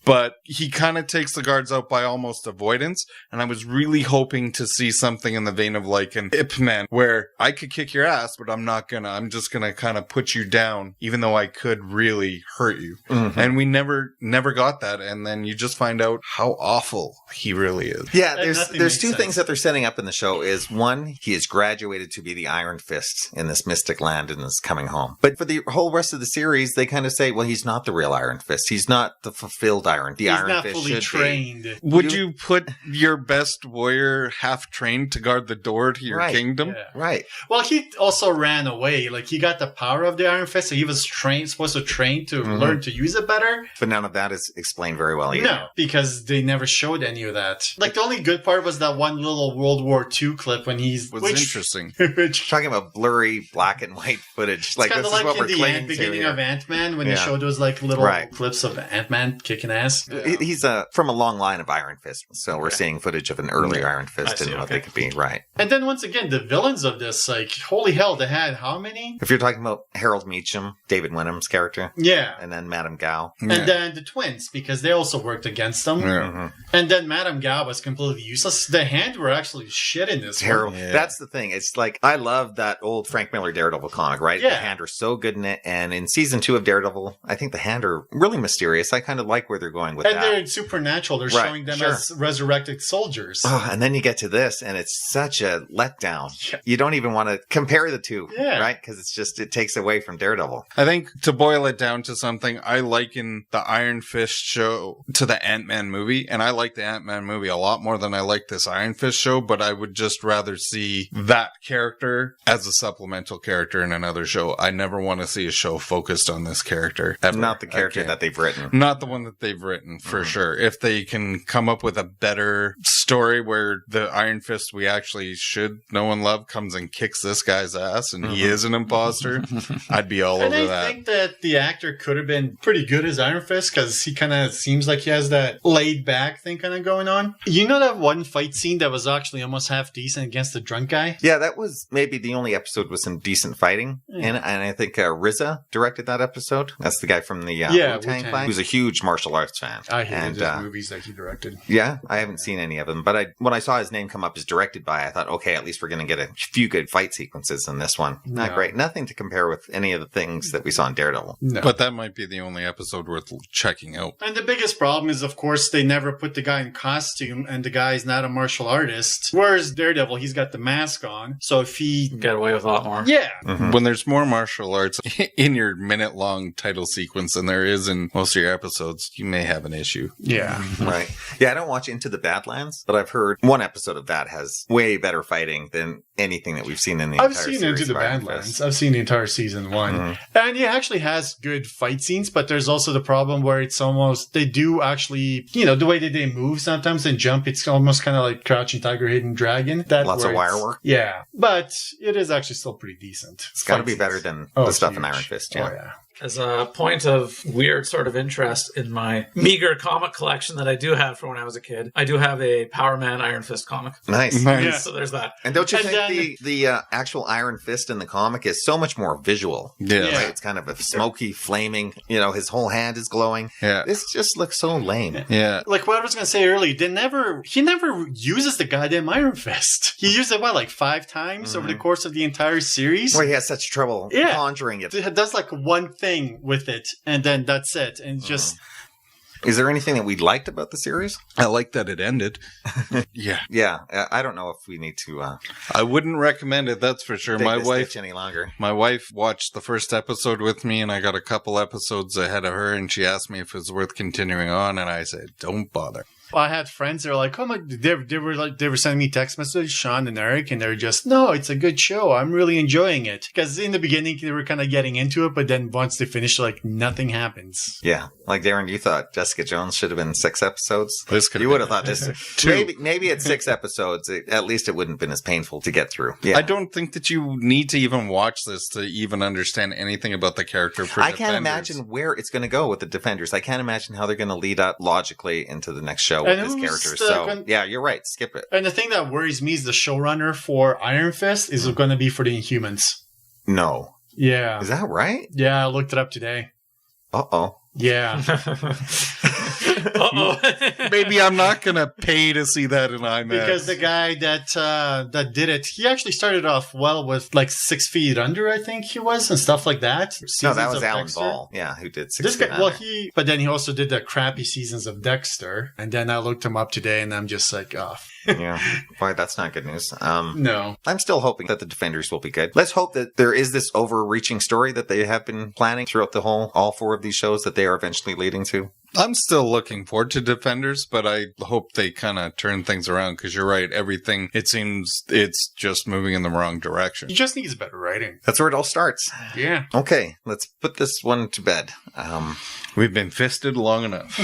But he kind of takes the guards out by almost avoidance. And I was really hoping to see something in the vein of like an Ip Man, where I could kick your ass, but I'm just gonna kind of put you down, even though I could really hurt you. And we never got that. And then you just find out how awful he really is. Yeah, there's 2 things that they're setting up in the show. Is one, he has graduated to be the Iron Fist in this mystic land and is coming home. But for the whole rest of the series, they kind of say, well, he's not the real Iron Fist. He's not the fulfilled Iron. The he's Iron not Fist fully should trained. Be. Would you put your best warrior half trained to guard the door to your kingdom? Yeah. Right. Well, he also ran away. Like, he got the power of the Iron Fist, so he was supposed to train to learn to use it better. But none of that is explained very well either. No, because they never showed any of that. Like, the only good part was that one little World War II clip when interesting. Talking about blurry black and white footage. Like, this is what we're clinging to beginning here. of Ant-Man, when they showed those like little clips of Ant-Man kicking ass. Yeah. He's from a long line of Iron Fist, so we're seeing footage of an earlier Iron Fist and what they could be. Right. And then once again, the villains of this, like, holy hell, they had how many? If you're talking about Harold Meacham, David Wenham's character. Yeah. And then Madame Gao. And then the twins, because they also worked against them. Yeah. And then Madame Gao was completely useless. The Hand were actually shit in this terrible. one. Yeah. That's the thing. It's like, I love that old Frank Miller Daredevil comic, right? Yeah. The Hand are so good in it. And in season 2 of Daredevil, I think the Hand are really mysterious. I kind of like where they're going with that. And they're supernatural. They're showing them as resurrected soldiers. Oh, and then you get to this, and it's such a letdown. Yeah. You don't even want to compare the two, right? Because it takes away from Daredevil. I think, to boil it down to something, I liken the Iron Fist show to the Ant-Man movie, and I like the Ant-Man movie a lot more than I like this Iron Fist show, but I would just rather see that character as a supplemental character in another show. I never want to see a show focused on this character. Ever. Not the character that they've written. Not the one that they've they've written, for sure. If they can come up with a better story where the Iron Fist we actually should know and love comes and kicks this guy's ass and he is an imposter, I'd be all over that. I think that the actor could have been pretty good as Iron Fist because he kind of seems like he has that laid back thing kind of going on. You know that one fight scene that was actually almost half decent against the drunk guy? Yeah, that was maybe the only episode with some decent fighting. And I think RZA directed that episode. That's the guy from the Wu-Tang Clan, who's a huge martial arts fan. I hated his movies that he directed. Yeah, I haven't seen any of them. But when I saw his name come up as directed by, I thought, okay, at least we're going to get a few good fight sequences in this one. Not great. Nothing to compare with any of the things that we saw in Daredevil. No. But that might be the only episode worth checking out. And the biggest problem is, of course, they never put the guy in costume, and the guy's not a martial artist. Whereas Daredevil, he's got the mask on. So if he... Get away with a lot more. Yeah. When there's more martial arts in your minute-long title sequence than there is in most of your episodes, you may have an issue. Yeah. Right. Yeah, I don't watch Into the Badlands, but I've heard one episode of that has way better fighting than anything that we've seen in the entire series. I've seen Into the Badlands. I've seen the entire season 1. And it actually has good fight scenes, but there's also the problem where it's almost, they do actually, the way that they move sometimes and jump, it's almost kind of like Crouching Tiger, Hidden Dragon. Lots of wire work. Yeah. But it is actually still pretty decent. It's got to be better than the stuff in Iron Fist. Yeah. Oh, yeah. As a point of weird sort of interest in my meager comic collection that I do have from when I was a kid, I do have a Power Man Iron Fist comic. Nice. Yeah, so there's that. And don't you think the actual Iron Fist in the comic is so much more visual? Yeah. Right? It's kind of a smoky, flaming, his whole hand is glowing. Yeah. This just looks so lame. Yeah. Like what I was going to say earlier, he never uses the goddamn Iron Fist. He used it, 5 times over the course of the entire series? Where he has such trouble conjuring it. It does one thing with it, and then that's it. And just... Is there anything that we liked about the series? I like that it ended. Yeah. Yeah. I don't know if we need to... I wouldn't recommend it, that's for sure. My wife any longer. My wife watched the first episode with me, and I got a couple episodes ahead of her, and she asked me if it was worth continuing on, and I said, don't bother. I had friends that were like, "Oh my!" They were sending me text messages, Sean and Eric, and they're just, "No, it's a good show. I'm really enjoying it." Because in the beginning they were kind of getting into it, but then once they finished, nothing happens. Yeah, like Darren, you thought Jessica Jones should have been 6 episodes. You would have thought this. maybe at 6 episodes, at least it wouldn't have been as painful to get through. Yeah. I don't think that you need to even watch this to even understand anything about the character. I can't imagine where it's going to go with the Defenders. I can't imagine how they're going to lead up logically into the next show with this character. Yeah, you're right. Skip it. And the thing that worries me is the showrunner for Iron Fist is going to be for the Inhumans. No. Yeah. Is that right? Yeah, I looked it up today. Uh-oh. Yeah. Maybe I'm not going to pay to see that in IMAX. Because the guy that did it, he actually started off well with 6 Feet Under, I think he was, and stuff like that. No, that was Alan Ball. Yeah, who did 6 Feet Under. But then he also did the crappy seasons of Dexter. And then I looked him up today, and I'm just like, oh. Yeah. Boy, that's not good news. No. I'm still hoping that the Defenders will be good. Let's hope that there is this overreaching story that they have been planning throughout all 4 of these shows that they are eventually leading to. I'm still looking forward to Defenders, but I hope they kind of turn things around because you're right. Everything, it seems it's just moving in the wrong direction. He just needs better writing. That's where it all starts. Yeah. Okay, let's put this one to bed. We've been fisted long enough.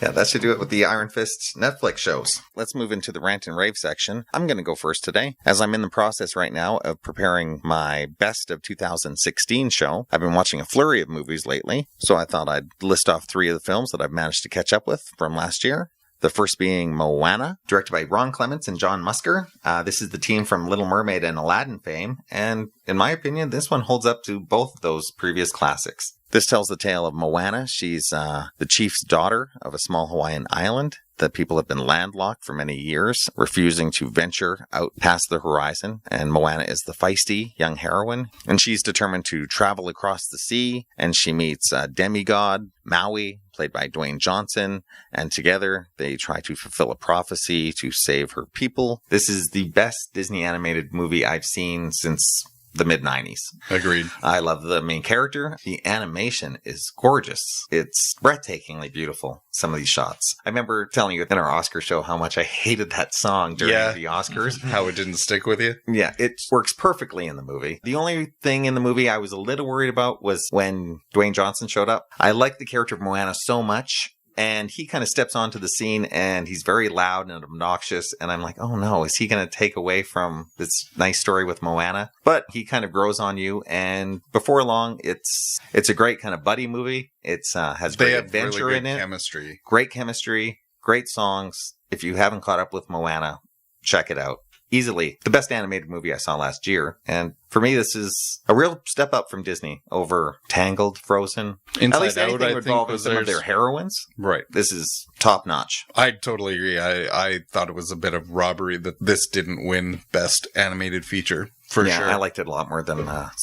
Yeah, that should do it with the Iron Fist Netflix shows. Let's move into the Rant and Rave section. I'm going to go first today, as I'm in the process right now of preparing my best of 2016 show. I've been watching a flurry of movies lately, so I thought I'd list off 3 of the films that I've managed to catch up with from last year. The first being Moana, directed by Ron Clements and John Musker. This is the team from Little Mermaid and Aladdin fame, and in my opinion, this one holds up to both of those previous classics. This tells the tale of Moana. She's the chief's daughter of a small Hawaiian island. The people have been landlocked for many years, refusing to venture out past the horizon. And Moana is the feisty young heroine. And she's determined to travel across the sea. And she meets a demigod, Maui, played by Dwayne Johnson. And together they try to fulfill a prophecy to save her people. This is the best Disney animated movie I've seen since the mid-90s. Agreed. I love the main character. The animation is gorgeous. It's breathtakingly beautiful, some of these shots. I remember telling you in our Oscar show how much I hated that song during the Oscars. How it didn't stick with you? Yeah, it works perfectly in the movie. The only thing in the movie I was a little worried about was when Dwayne Johnson showed up. I liked the character of Moana so much. And he kind of steps onto the scene and he's very loud and obnoxious. And I'm like, oh no, is he going to take away from this nice story with Moana? But he kind of grows on you. And before long, it's a great kind of buddy movie. It has great adventure really in it. Chemistry. Great chemistry. Great songs. If you haven't caught up with Moana, check it out. Easily the best animated movie I saw last year. And for me, this is a real step up from Disney over Tangled, Frozen. Inside At least anything Out, involving some of their heroines. Right. This is top notch. I totally agree. I thought it was a bit of robbery that this didn't win Best Animated Feature, for sure. I liked it a lot more than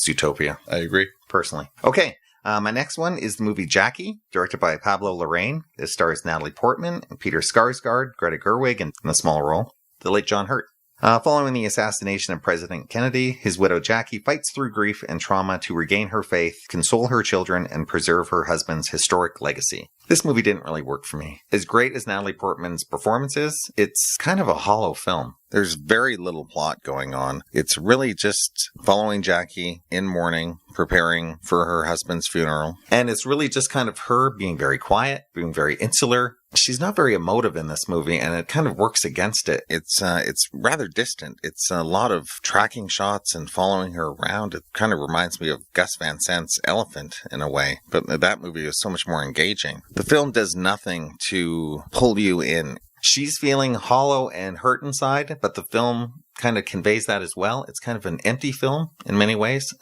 Zootopia. I agree. Personally. Okay. My next one is the movie Jackie, directed by Pablo Larraín. This stars Natalie Portman, Peter Skarsgård, Greta Gerwig, and in a small role, the late John Hurt. Following the assassination of President Kennedy, his widow Jackie fights through grief and trauma to regain her faith, console her children, and preserve her husband's historic legacy. This movie didn't really work for me. As great as Natalie Portman's performance is, it's kind of a hollow film. There's very little plot going on. It's really just following Jackie in mourning, preparing for her husband's funeral. And it's really just kind of her being very quiet, being very insular. She's not very emotive in this movie, and it kind of works against it. It's rather distant. It's a lot of tracking shots and following her around. It kind of reminds me of Gus Van Sant's Elephant in a way, but that movie is so much more engaging. The film does nothing to pull you in. She's feeling hollow and hurt inside, but the film kind of conveys that as well. It's kind of an empty film in many ways,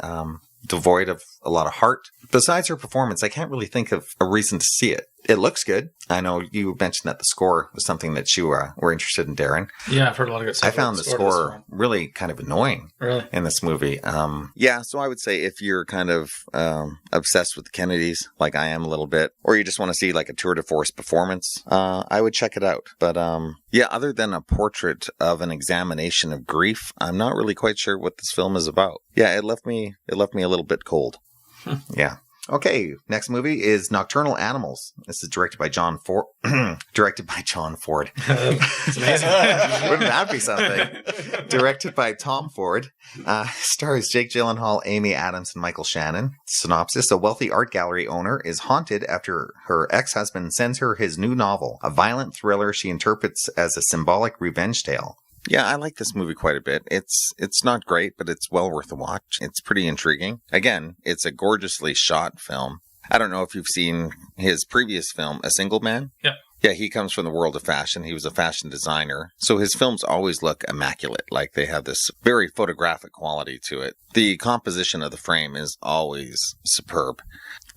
devoid of a lot of heart. Besides her performance, I can't really think of a reason to see it. It looks good. I know you mentioned that the score was something that you were interested in, Darren. Yeah, I've heard a lot of good stuff. I found the score really kind of annoying in this movie. So I would say if you're kind of obsessed with the Kennedys, like I am a little bit, or you just want to see like a tour de force performance, I would check it out. But other than a portrait of an examination of grief, I'm not really quite sure what this film is about. Yeah, it left me a little bit cold. Yeah. Okay, next movie is Nocturnal Animals. This is directed by John Ford. Directed by John Ford. It's amazing. Wouldn't that be something? Directed by Tom Ford. Stars Jake Gyllenhaal, Amy Adams, and Michael Shannon. Synopsis: a wealthy art gallery owner is haunted after her ex-husband sends her his new novel, a violent thriller she interprets as a symbolic revenge tale. Yeah, I like this movie quite a bit. It's not great, but it's well worth a watch. It's pretty intriguing. Again, it's a gorgeously shot film. I don't know if you've seen his previous film, A Single Man. Yeah. Yeah, he comes from the world of fashion. He was a fashion designer. So his films always look immaculate. Like they have this very photographic quality to it. The composition of the frame is always superb.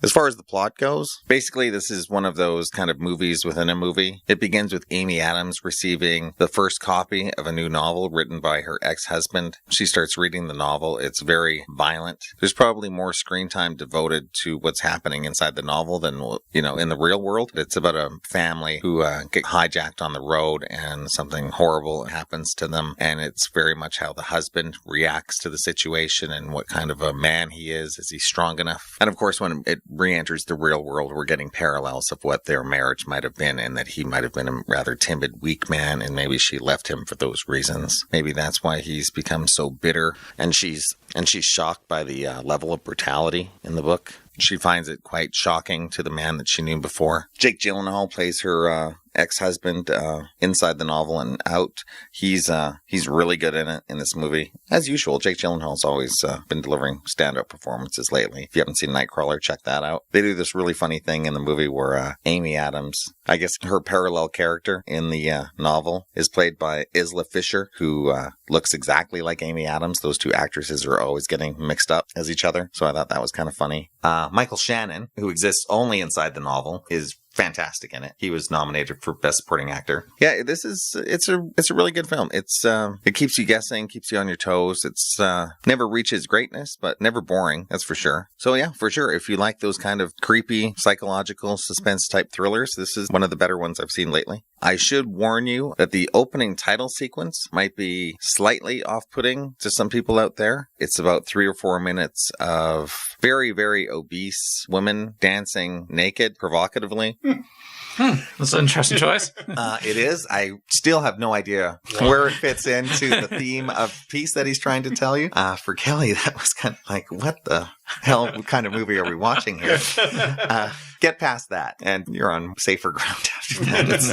As far as the plot goes, basically this is one of those kind of movies within a movie. It begins with Amy Adams receiving the first copy of a new novel written by her ex-husband. She starts reading the novel. It's very violent. There's probably more screen time devoted to what's happening inside the novel than, in the real world. It's about a family who get hijacked on the road and something horrible happens to them. And it's very much how the husband reacts to the situation and what kind of a man he is. Is he strong enough? And of course, when it re-enters the real world, we're getting parallels of what their marriage might have been, and that he might have been a rather timid, weak man, and maybe she left him for those reasons. Maybe that's why he's become so bitter, and she's shocked by the level of brutality in the book. She finds it quite shocking to the man that she knew before. Jake Gyllenhaal plays her ex-husband inside the novel and out. He's really good in it in this movie. As usual, Jake Gyllenhaal's always been delivering stand-up performances lately. If you haven't seen Nightcrawler, check that out. They do this really funny thing in the movie where Amy Adams, I guess her parallel character in the novel, is played by Isla Fisher, who looks exactly like Amy Adams. Those two actresses are always getting mixed up as each other, so I thought that was kind of funny. Michael Shannon, who exists only inside the novel, is fantastic in it. He was nominated for Best Supporting Actor. Yeah, it's a really good film. It keeps you guessing, keeps you on your toes. It's never reaches greatness, but never boring, that's for sure. So yeah, for sure, if you like those kind of creepy, psychological, suspense type thrillers, this is one of the better ones I've seen lately. I should warn you that the opening title sequence might be slightly off-putting to some people out there. It's about 3 or 4 minutes of very, very obese women dancing naked provocatively. That's an interesting choice. It is. I still have no idea where it fits into the theme of peace that he's trying to tell you. For Kelly, that was kind of like, what the hell kind of movie are we watching here? Get past that, and you're on safer ground after that. It's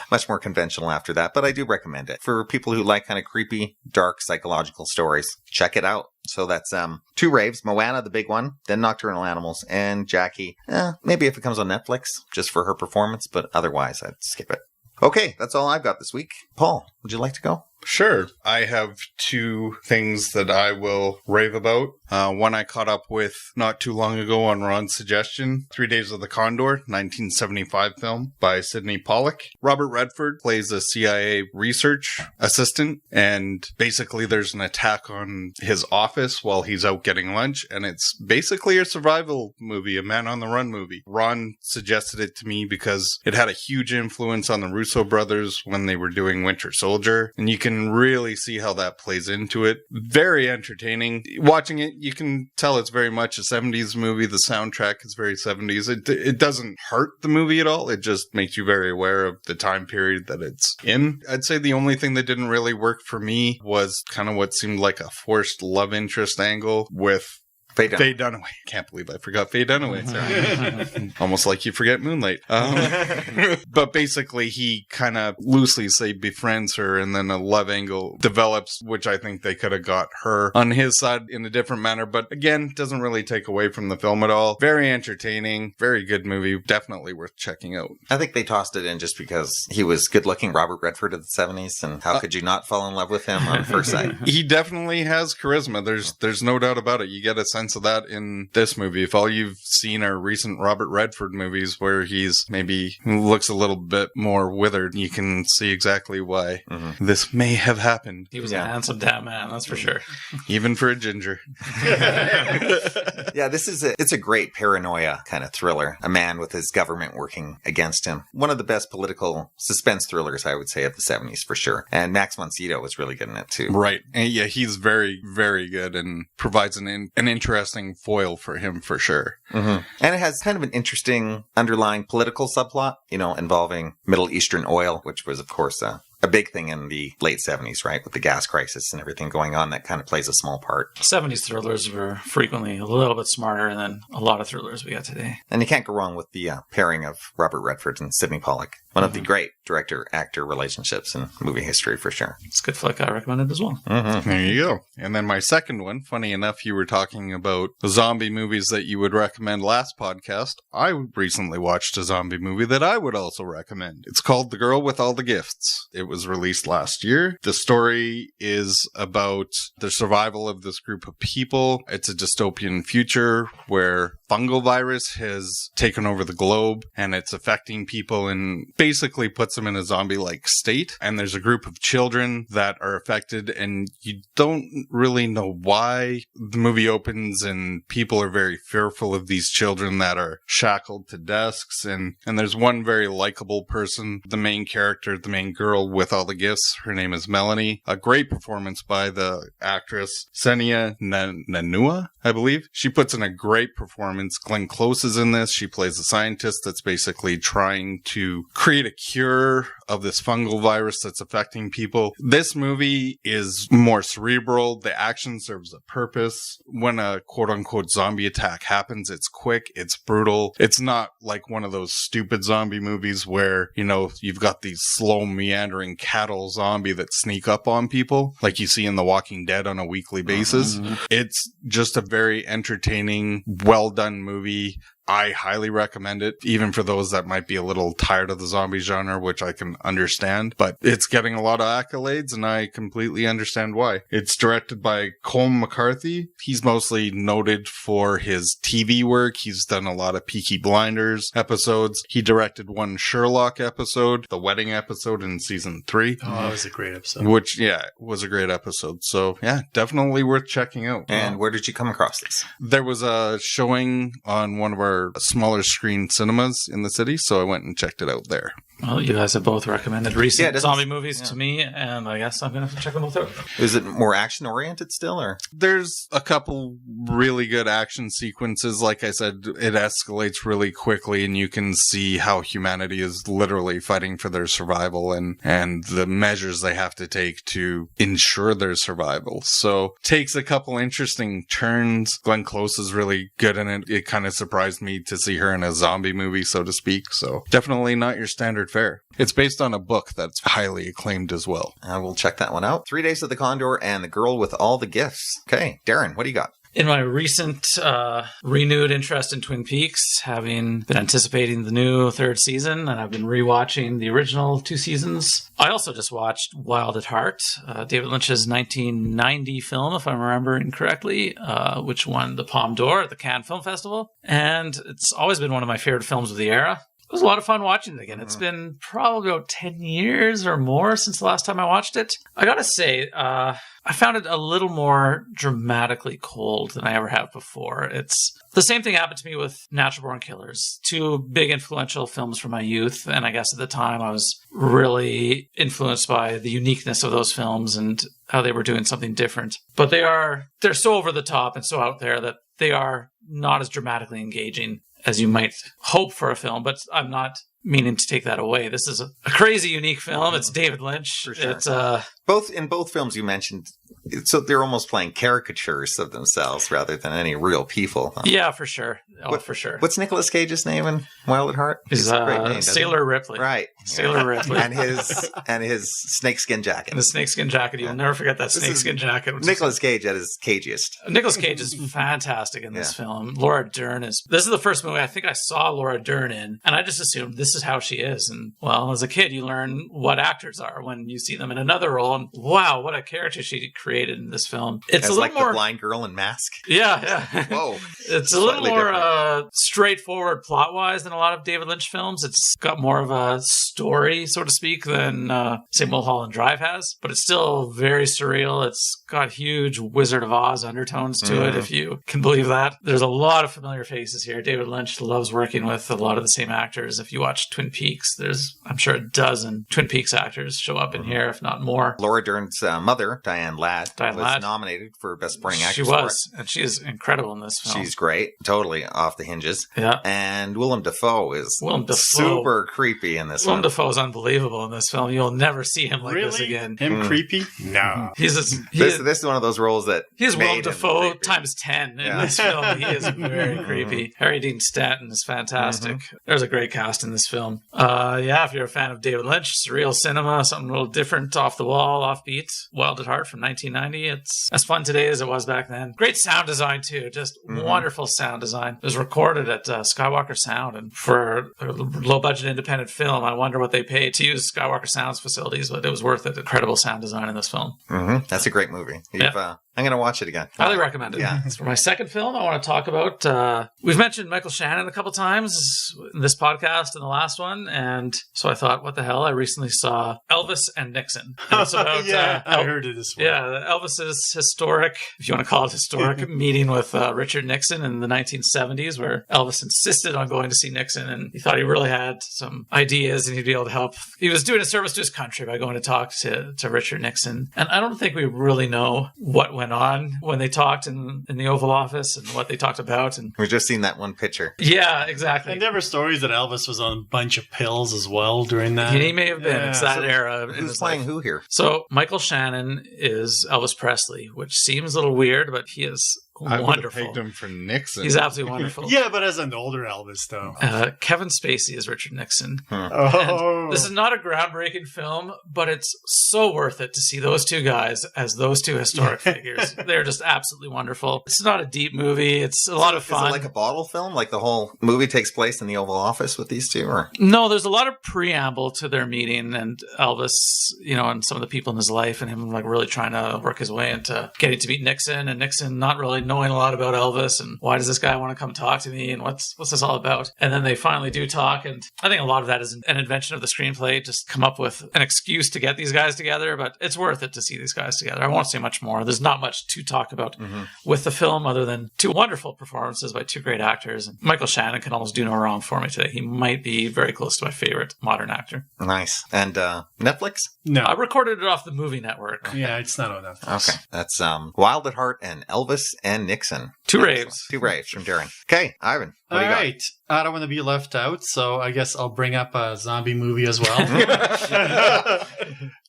much more conventional after that, but I do recommend it. For people who like kind of creepy, dark, psychological stories, check it out. So that's 2 raves, Moana, the big one, then Nocturnal Animals, and Jackie. Maybe if it comes on Netflix, just for her performance, but otherwise I'd skip it. Okay, that's all I've got this week. Paul, would you like to go? Sure. I have 2 things that I will rave about. One I caught up with not too long ago on Ron's suggestion, 3 Days of the Condor, 1975 film by Sidney Pollack. Robert Redford plays a CIA research assistant, and basically there's an attack on his office while he's out getting lunch, and it's basically a survival movie, a man on the run movie. Ron suggested it to me because it had a huge influence on the Russo brothers when they were doing Winter Soldier, and you can really see how that plays into it. Very entertaining. Watching it, you can tell it's very much a 70s movie. The soundtrack is very 70s. It doesn't hurt the movie at all. It just makes you very aware of the time period that it's in. I'd say the only thing that didn't really work for me was kind of what seemed like a forced love interest angle with Faye Dunaway. Can't believe I forgot Faye Dunaway. Sorry. Almost like you forget Moonlight. But basically, he kind of loosely say befriends her, and then a love angle develops, which I think they could have got her on his side in a different manner. But again, doesn't really take away from the film at all. Very entertaining, very good movie. Definitely worth checking out. I think they tossed it in just because he was good-looking Robert Redford of the 70s, and how could you not fall in love with him on first sight? He definitely has charisma. There's no doubt about it. You get a sense of that in this movie. If all you've seen are recent Robert Redford movies where he's maybe looks a little bit more withered, you can see exactly why this may have happened. He was a handsome damn man, that's for sure. Even for a ginger. Yeah, it's a great paranoia kind of thriller. A man with his government working against him. One of the best political suspense thrillers, I would say, of the 70s for sure. And Max von Sydow was really good in it too. Right. And yeah, he's very, very good and provides an interesting foil for him for sure. And it has kind of an interesting underlying political subplot, involving Middle Eastern oil, which was, of course, a big thing in the late 70s, right? With the gas crisis and everything going on, that kind of plays a small part. 70s thrillers were frequently a little bit smarter than a lot of thrillers we got today. And you can't go wrong with the pairing of Robert Redford and Sidney Pollack. One of the great director-actor relationships in movie history, for sure. It's a good flick. I recommend it as well. There you go. And then my second one, funny enough, you were talking about the zombie movies that you would recommend last podcast. I recently watched a zombie movie that I would also recommend. It's called The Girl with All the Gifts. It was released last year. The story is about the survival of this group of people. It's a dystopian future where fungal virus has taken over the globe and it's affecting people and basically puts them in a zombie-like state. And there's a group of children that are affected and you don't really know why. The movie opens and people are very fearful of these children that are shackled to desks. And there's one very likable person, the main character, the main girl with all the gifts. Her name is Melanie. A great performance by the actress Senia Nanua, I believe. She puts in a great performance. Glenn Close is in this. She plays a scientist that's basically trying to create a cure of this fungal virus that's affecting people. This movie is more cerebral. The action serves a purpose. When a quote-unquote zombie attack happens, it's quick, it's brutal. It's not like one of those stupid zombie movies where, you've got these slow meandering cattle zombie that sneak up on people like you see in The Walking Dead on a weekly basis. It's just a very entertaining, well-done movie. I highly recommend it, even for those that might be a little tired of the zombie genre, which I can understand. But it's getting a lot of accolades, and I completely understand why. It's directed by Colm McCarthy. He's mostly noted for his TV work. He's done a lot of Peaky Blinders episodes. He directed one Sherlock episode, the wedding episode in season 3. Oh, that was a great episode. Which, was a great episode. So, definitely worth checking out. And where did you come across this? There was a showing on one of our smaller screen cinemas in the city, so I went and checked it out there. Well, you guys have both recommended recent zombie movies to me, and I guess I'm going to have to check them both out. Is it more action-oriented still, or? There's a couple really good action sequences. Like I said, it escalates really quickly, and you can see how humanity is literally fighting for their survival and the measures they have to take to ensure their survival. So, takes a couple interesting turns. Glenn Close is really good in it. It kind of surprised me to see her in a zombie movie, so to speak. So, definitely not your standard fare. It's based on a book that's highly acclaimed as well. I will check that one out. 3 Days of the Condor and The Girl with All the Gifts. Okay, Darren, what do you got? In my recent renewed interest in Twin Peaks, having been anticipating the new third season, and I've been rewatching the original 2 seasons, I also just watched Wild at Heart, David Lynch's 1990 film, if I'm remembering correctly, which won the Palme d'Or at the Cannes Film Festival. And it's always been one of my favorite films of the era. It was a lot of fun watching it again. It's been probably about 10 years or more since the last time I watched it. I gotta say, I found it a little more dramatically cold than I ever have before. It's the same thing happened to me with Natural Born Killers, 2 big influential films from my youth. And I guess at the time I was really influenced by the uniqueness of those films and how they were doing something different. But they're so over the top and so out there that they are not as dramatically engaging as you might hope for a film, but I'm not meaning to take that away. This is a crazy, unique film. It's David Lynch. For sure. It's both films you mentioned, so they're almost playing caricatures of themselves rather than any real people. Huh? Yeah, for sure. For sure. What's Nicolas Cage's name in Wild at Heart? He's a great name, Sailor Ripley. Right. Sailor Ripley. and his snakeskin jacket. And the snakeskin jacket. You'll never forget that snakeskin jacket. Nicolas Cage at his cagiest. Nicolas Cage is fantastic in this film. Laura Dern this is the first movie I think I saw Laura Dern in, and I just assumed this is how she is. And well, as a kid, you learn what actors are when you see them in another role. And wow, what a character she created in this film. It's a little like more the blind girl in Mask. Yeah. Whoa. It's a little more straightforward plot-wise than a lot of David Lynch films. It's got more of a story, so to speak, than say Mulholland Drive has, but it's still very surreal. It's got huge Wizard of Oz undertones to it, if you can believe that. There's a lot of familiar faces here. David Lynch loves working with a lot of the same actors. If you watch Twin Peaks, there's, I'm sure, a dozen Twin Peaks actors show up in here, if not more. Laura Dern's mother, Diane Ladd, was nominated for Best Supporting Actress. She was, and she is incredible in this film. She's great. Totally off the hinges. Yeah. And Willem Dafoe is super creepy in this Willem Dafoe is unbelievable in this film. You'll never see him like this again. Him creepy? No. This is one of those roles that he's Willem Dafoe times 10 in this film. He is very creepy. Harry Dean Stanton is fantastic. There's a great cast in this film. If you're a fan of David Lynch, surreal cinema, something a little different, off the wall, offbeat, Wild at Heart from 1990. It's as fun today as it was back then. Great sound design too, just wonderful sound design. It was recorded at Skywalker Sound, and for a low budget independent film, I wonder what they paid to use Skywalker Sound's facilities, but it was worth it. Incredible sound design in this film. That's a great movie. I'm going to watch it again. Highly recommend it. Yeah. For my second film, I want to talk about, we've mentioned Michael Shannon a couple times in this podcast and the last one. And so I thought, what the hell? I recently saw Elvis and Nixon. And it's about, I heard of this one. Yeah, Elvis's historic, if you want to call it historic, meeting with Richard Nixon in the 1970s, where Elvis insisted on going to see Nixon. And he thought he really had some ideas and he'd be able to help. He was doing a service to his country by going to talk to Richard Nixon. And I don't think we really know what went on when they talked in the Oval Office and what they talked about. And we've just seen that one picture. Yeah, exactly. And there were stories that Elvis was on a bunch of pills as well during that. He may have been. It's that era. Who's playing who here? So Michael Shannon is Elvis Presley, which seems a little weird, but he is I would have wonderful. pegged him for Nixon. He's absolutely wonderful. Yeah, but as an older Elvis, though. Kevin Spacey is Richard Nixon. Oh. This is not a groundbreaking film, but it's so worth it to see those two guys as those two historic figures. They're just absolutely wonderful. It's not a deep movie. It's a lot of fun. Is it like a bottle film? Like the whole movie takes place in the Oval Office with these two? Or? No, there's a lot of preamble to their meeting and Elvis, and some of the people in his life and him like really trying to work his way into getting to meet Nixon and Nixon not really knowing knowing a lot about Elvis and why does this guy want to come talk to me and what's this all about? And then they finally do talk, and I think a lot of that is an invention of the screenplay, just come up with an excuse to get these guys together, but it's worth it to see these guys together. I won't say much more. There's not much to talk about with the film other than two wonderful performances by two great actors. And Michael Shannon can almost do no wrong for me today. He might be very close to my favorite modern actor. Nice. And Netflix? No. I recorded it off the movie network. Yeah, it's not on Netflix. Okay. That's Wild at Heart and Elvis and Nixon. Two raves. Two raves from Darren. Okay, Ivan. All right. I don't want to be left out, so I guess I'll bring up a zombie movie as well.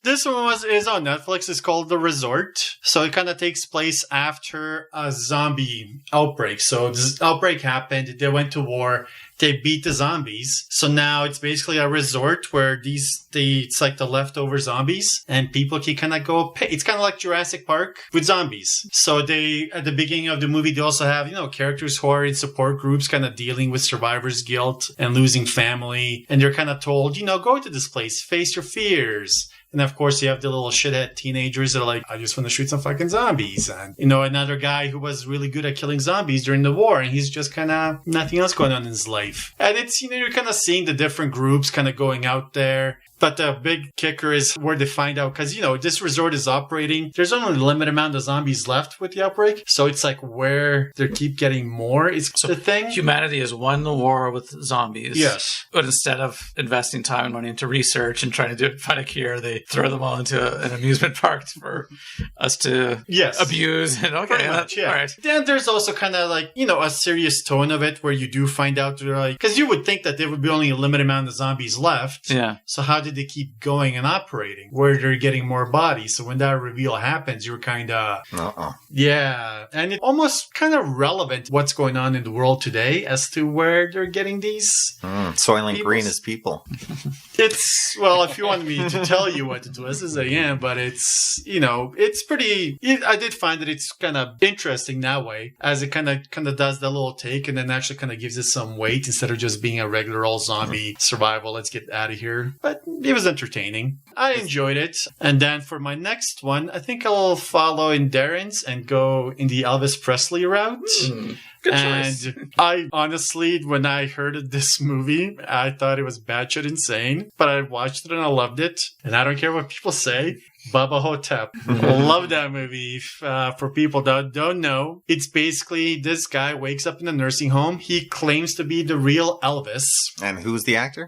This one is on Netflix. It's called The Resort. So it kind of takes place after a zombie outbreak. So this outbreak happened. They went to war. They beat the zombies. So now it's basically a resort where it's like the leftover zombies and people can kind of go pay. It's kind of like Jurassic Park with zombies. So at the beginning of the movie, they also have, characters who are in support groups kind of dealing with survivor's guilt and losing family. And they're kind of told, go to this place, face your fears. And of course, you have the little shithead teenagers that are like, I just want to shoot some fucking zombies. And, another guy who was really good at killing zombies during the war. And he's just kind of nothing else going on in his life. And it's, you're kind of seeing the different groups kind of going out there. But the big kicker is where they find out, because, this resort is operating. There's only a limited amount of zombies left with the outbreak. So it's like where they keep getting more is the thing. Humanity has won the war with zombies. Yes. But instead of investing time and money into research and trying to find a cure, they throw them all into an amusement park for us to abuse. And pretty much, yeah. All right. Then there's also kind of like, a serious tone of it where you do find out, because you would think that there would be only a limited amount of zombies left. Yeah. So how did they keep going and operating where they're getting more bodies? So when that reveal happens, you're kind of, yeah. And it's almost kind of relevant what's going on in the world today as to where they're getting these. Soylent Green as people. It's, well, if you want me to tell you what it was, as I am, but it's, it's pretty, I did find that it's kind of interesting that way, as it kind of does that little take and then actually kind of gives it some weight instead of just being a regular old zombie survival. Let's get out of here. But it was entertaining. I enjoyed it. And then for my next one, I think I'll follow in Darren's and go in the Elvis Presley route. Good choice. And I honestly, when I heard of this movie, I thought it was batshit insane. But I watched it and I loved it. And I don't care what people say. Bubba Ho-Tep. Love that movie. For people that don't know, it's basically this guy wakes up in a nursing home. He claims to be the real Elvis. And who's the actor?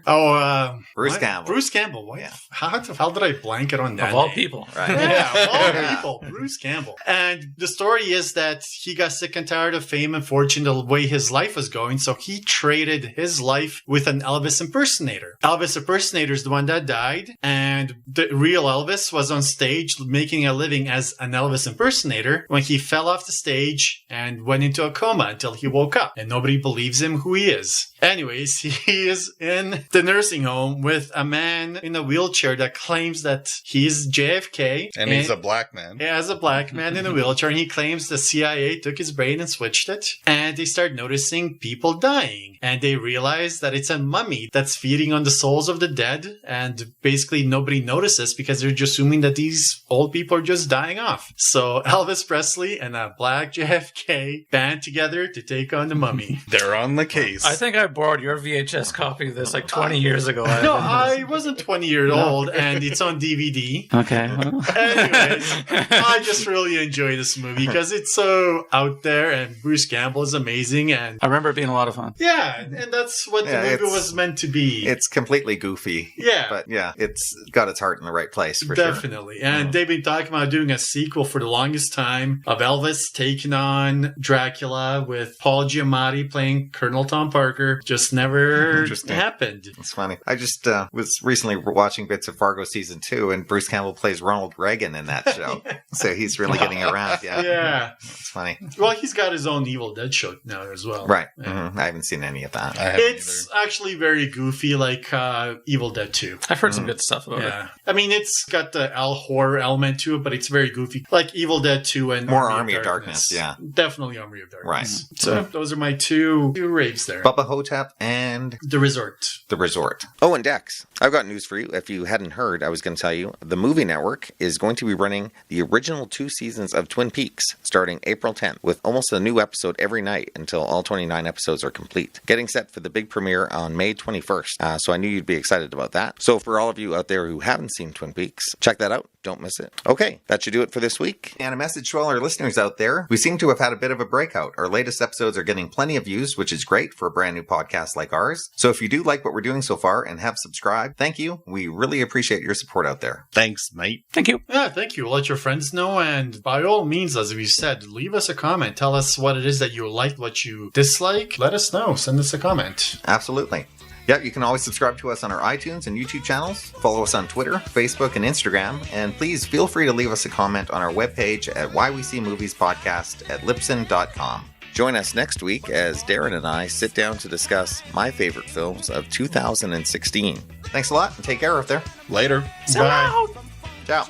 Bruce Campbell. Bruce Campbell. What? Yeah. How the hell did I blanket on that? Of all people. Right. Yeah, of all people. Bruce Campbell. And the story is that he got sick and tired of fame and fortune, the way his life was going. So he traded his life with an Elvis impersonator. Elvis impersonator is the one that died. And the real Elvis was on stage making a living as an Elvis impersonator when he fell off the stage and went into a coma until he woke up, and nobody believes him who he is. Anyways, he is in the nursing home with a man in a wheelchair that claims that he's JFK. And he's a black man. Yeah, as a black man in a wheelchair. And he claims the CIA took his brain and switched it. And they start noticing people dying. And they realize that it's a mummy that's feeding on the souls of the dead. And basically nobody notices because they're just assuming that these old people are just dying off. So Elvis Presley and a black JFK band together to take on the mummy. They're on the case. I think I borrowed your VHS copy of this like 20 years ago. No, I wasn't 20 years old, and it's on DVD. Okay. Anyways, I just really enjoy this movie because it's so out there, and Bruce Campbell is amazing. And I remember it being a lot of fun. Yeah, and that's what the movie was meant to be. It's completely goofy. Yeah. But yeah, it's got its heart in the right place for sure. Definitely. And they've been talking about doing a sequel for the longest time of Elvis taking on Dracula with Paul Giamatti playing Colonel Tom Parker. Just never happened. It's funny. I just was recently watching bits of Fargo season 2, and Bruce Campbell plays Ronald Reagan in that show. So he's really getting around. Yeah. Yeah. It's funny. Well, he's got his own Evil Dead show now as well. Right. Yeah. I haven't seen any of that. It's actually very goofy, like Evil Dead 2. I've heard some good stuff about it. I mean, it's got the horror element to it, but it's very goofy. Like Evil Dead 2 and more Army of Darkness. Yeah. Definitely Army of Darkness. Right. So those are my two raves there. Bubba Ho-Tep and and The Resort. The Resort. Oh, and Dex, I've got news for you. If you hadn't heard, I was going to tell you, the Movie Network is going to be running the original 2 seasons of Twin Peaks starting April 10th, with almost a new episode every night until all 29 episodes are complete. Getting set for the big premiere on May 21st, so I knew you'd be excited about that. So for all of you out there who haven't seen Twin Peaks, check that out. Don't miss it. Okay, that should do it for this week. And a message to all our listeners out there. We seem to have had a bit of a breakout. Our latest episodes are getting plenty of views, which is great for a brand new podcast like ours. So if you do like what we're doing so far and have subscribed, thank you. We really appreciate your support out there. Thanks, mate. Thank you. Yeah, thank you. Let your friends know. And by all means, as we said, leave us a comment. Tell us what it is that you like, what you dislike. Let us know. Send us a comment. Absolutely. Yeah, you can always subscribe to us on our iTunes and YouTube channels. Follow us on Twitter, Facebook, and Instagram. And please feel free to leave us a comment on our webpage at whyweseemoviespodcast@libsyn.com. Join us next week as Darren and I sit down to discuss my favorite films of 2016. Thanks a lot and take care out there. Later. Bye. Ciao.